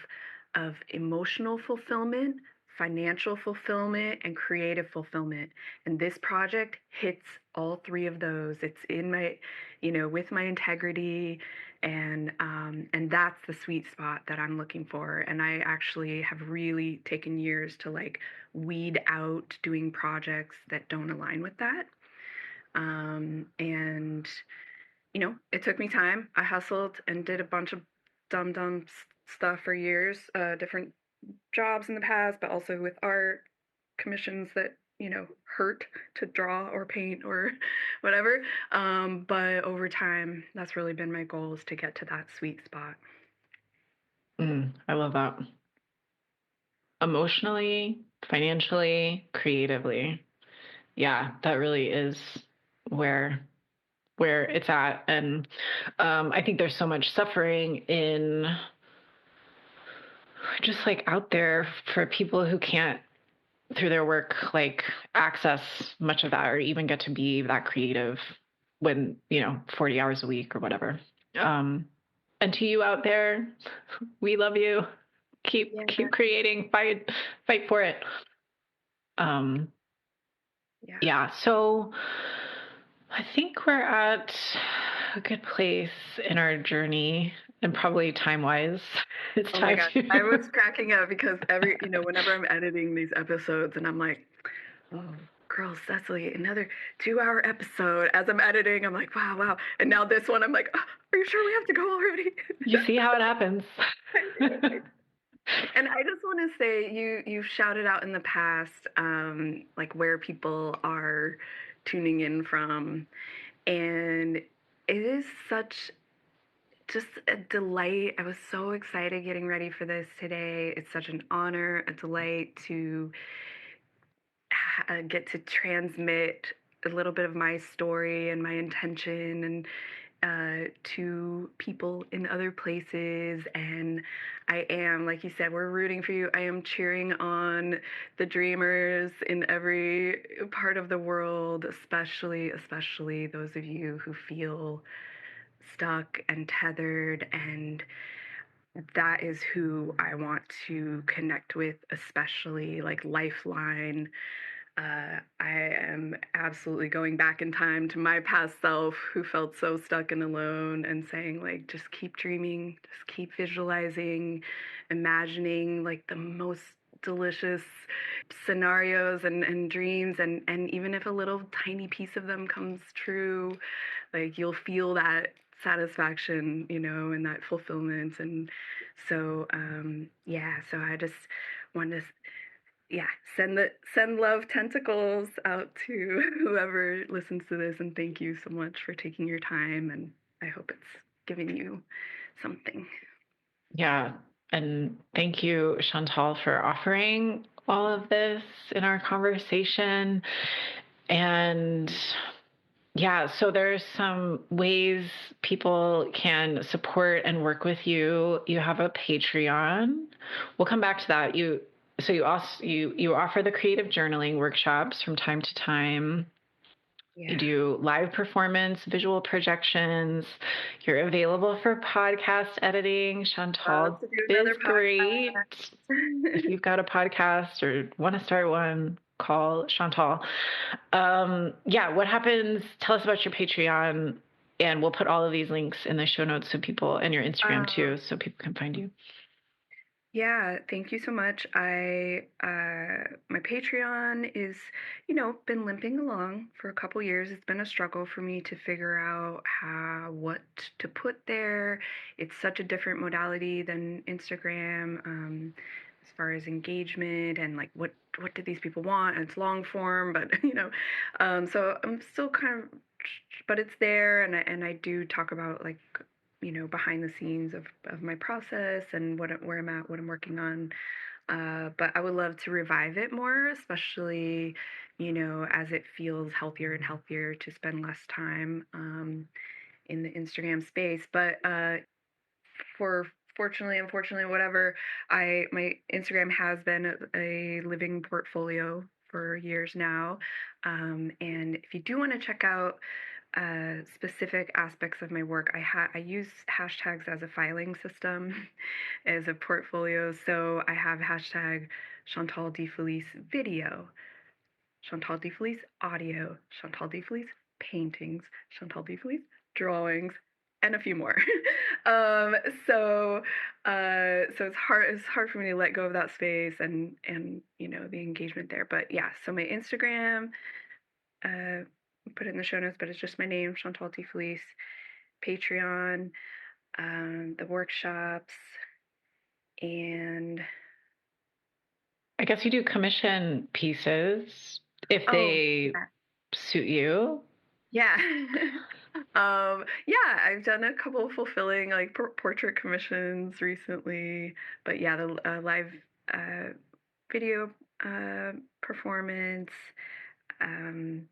emotional fulfillment, financial fulfillment, and creative fulfillment. And this project hits all three of those. It's in my, with my integrity, and that's the sweet spot that I'm looking for. And I actually have really taken years to like weed out doing projects that don't align with that. And it took me time. I hustled and did a bunch of dumb stuff for years, different jobs in the past, but also with art commissions that hurt to draw or paint or whatever. But over time, that's really been my goal, is to get to that sweet spot. I love that. Emotionally, financially, creatively. Yeah, that really is where it's at. And I think there's so much suffering in just like out there for people who can't, through their work, like access much of that or even get to be that creative when 40 hours a week or whatever. um and to you out there, we love you. Keep Yeah, creating, fight for it. um yeah. yeah, so I think we're at a good place in our journey, and probably time wise, it's Oh my time gosh, I to. was cracking up because whenever I'm editing these episodes and I'm like, oh, girl, Cecily, another 2-hour episode. As I'm editing, I'm like, wow, wow. And now this one, I'm like, oh, are you sure we have to go already? You see how it happens. I do. And I just want to say, you've shouted out in the past, like where people are tuning in from, and it is such just a delight. I was so excited getting ready for this today. It's such an honor, a delight to get to transmit a little bit of my story and my intention, and to people in other places. And I am, like you said, we're rooting for you. I am cheering on the dreamers in every part of the world, especially those of you who feel stuck and tethered. And that is who I want to connect with, especially like Lifeline, I am absolutely going back in time to my past self who felt so stuck and alone and saying, like, just keep dreaming, just keep visualizing, imagining like the most delicious scenarios and dreams. And even if a little tiny piece of them comes true, like you'll feel that satisfaction, and that fulfillment. And so, yeah, so I just wanted to yeah, send love tentacles out to whoever listens to this, and thank you so much for taking your time, and I hope it's giving you something. Yeah. And thank you, Chantal, for offering all of this in our conversation. And yeah, so there's some ways people can support and work with you. You have a Patreon. We'll come back to that. You offer the creative journaling workshops from time to time. You Yeah. do live performance, visual projections. You're available for podcast editing. Love Chantal to do is another great. If podcast. you've got a podcast or want to start one, call Chantal. Yeah, what happens? Tell us about your Patreon, and we'll put all of these links in the show notes so people, and your Instagram um, too, so people can find you. Yeah, thank you so much. My Patreon is, been limping along for a couple years. It's been a struggle for me to figure out what to put there. It's such a different modality than Instagram, as far as engagement and like what do these people want? And it's long form, but so I'm still kind of, but it's there, and I do talk about like behind the scenes of my process and where I'm at, what I'm working on. But I would love to revive it more, especially, as it feels healthier and healthier to spend less time in the Instagram space. But for fortunately, unfortunately, whatever, my Instagram has been a living portfolio for years now. And if you do want to check out specific aspects of my work, I use hashtags as a filing system, as a portfolio. So I have hashtag Chantal de Felice video, Chantal de Felice audio, Chantal de Felice paintings, Chantal de Felice drawings, and a few more. um, so so it's hard for me to let go of that space and the engagement there. But yeah, so my Instagram, uh, put it in the show notes, but it's just my name, Chantal de Felice. Patreon, the workshops, and I guess you do commission pieces if oh, they suit you. yeah. Yeah, I've done a couple of fulfilling like portrait commissions recently, but yeah, the live uh, video performance, um,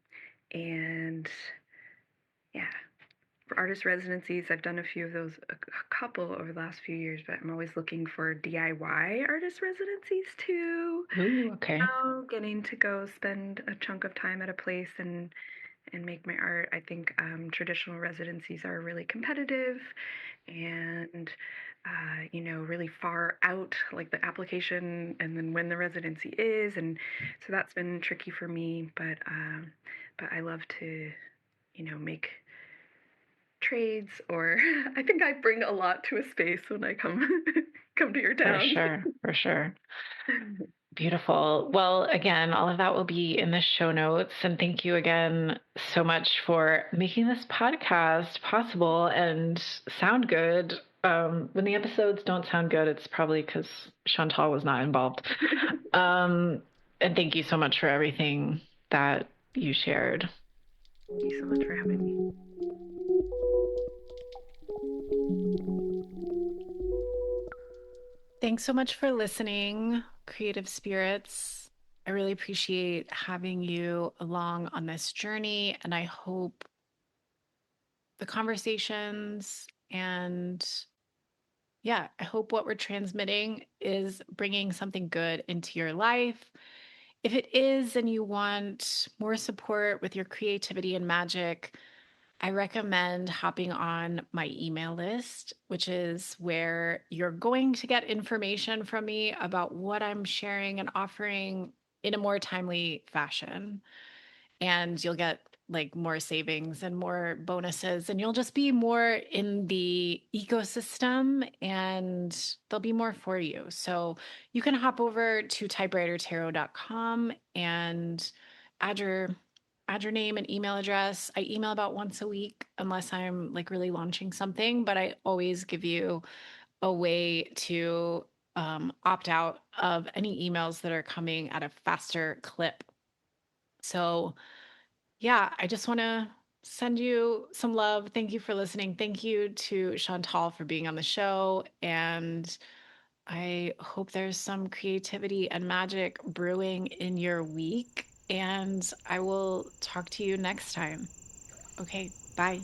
and yeah, for artist residencies, I've done a few of those, a couple over the last few years, but I'm always looking for DIY artist residencies too. Ooh, okay. Getting to go spend a chunk of time at a place and make my art. I think traditional residencies are really competitive and really far out, like the application and then when the residency is, and so that's been tricky for me. But I love to make trades, or I think I bring a lot to a space when I come come to your For town. sure. For sure. Beautiful. Well, again, all of that will be in the show notes. And thank you again so much for making this podcast possible and sound good. When the episodes don't sound good, it's probably because Chantal was not involved. Um, and thank you so much for everything that you shared. Thank you so much for having me. Thanks so much for listening, creative spirits. I really appreciate having you along on this journey, and I hope the conversations and yeah, I hope what we're transmitting is bringing something good into your life. If it is and you want more support with your creativity and magic, I recommend hopping on my email list, which is where you're going to get information from me about what I'm sharing and offering in a more timely fashion, and you'll get like more savings and more bonuses, and you'll just be more in the ecosystem, and there'll be more for you. So you can hop over to typewritertarot.com and add your add your name and email address. I email about once a week unless I'm like really launching something, but I always give you a way to opt out of any emails that are coming at a faster clip. So yeah, I just want to send you some love. Thank you for listening. Thank you to Chantal for being on the show. And I hope there's some creativity and magic brewing in your week. And I will talk to you next time. Okay, bye.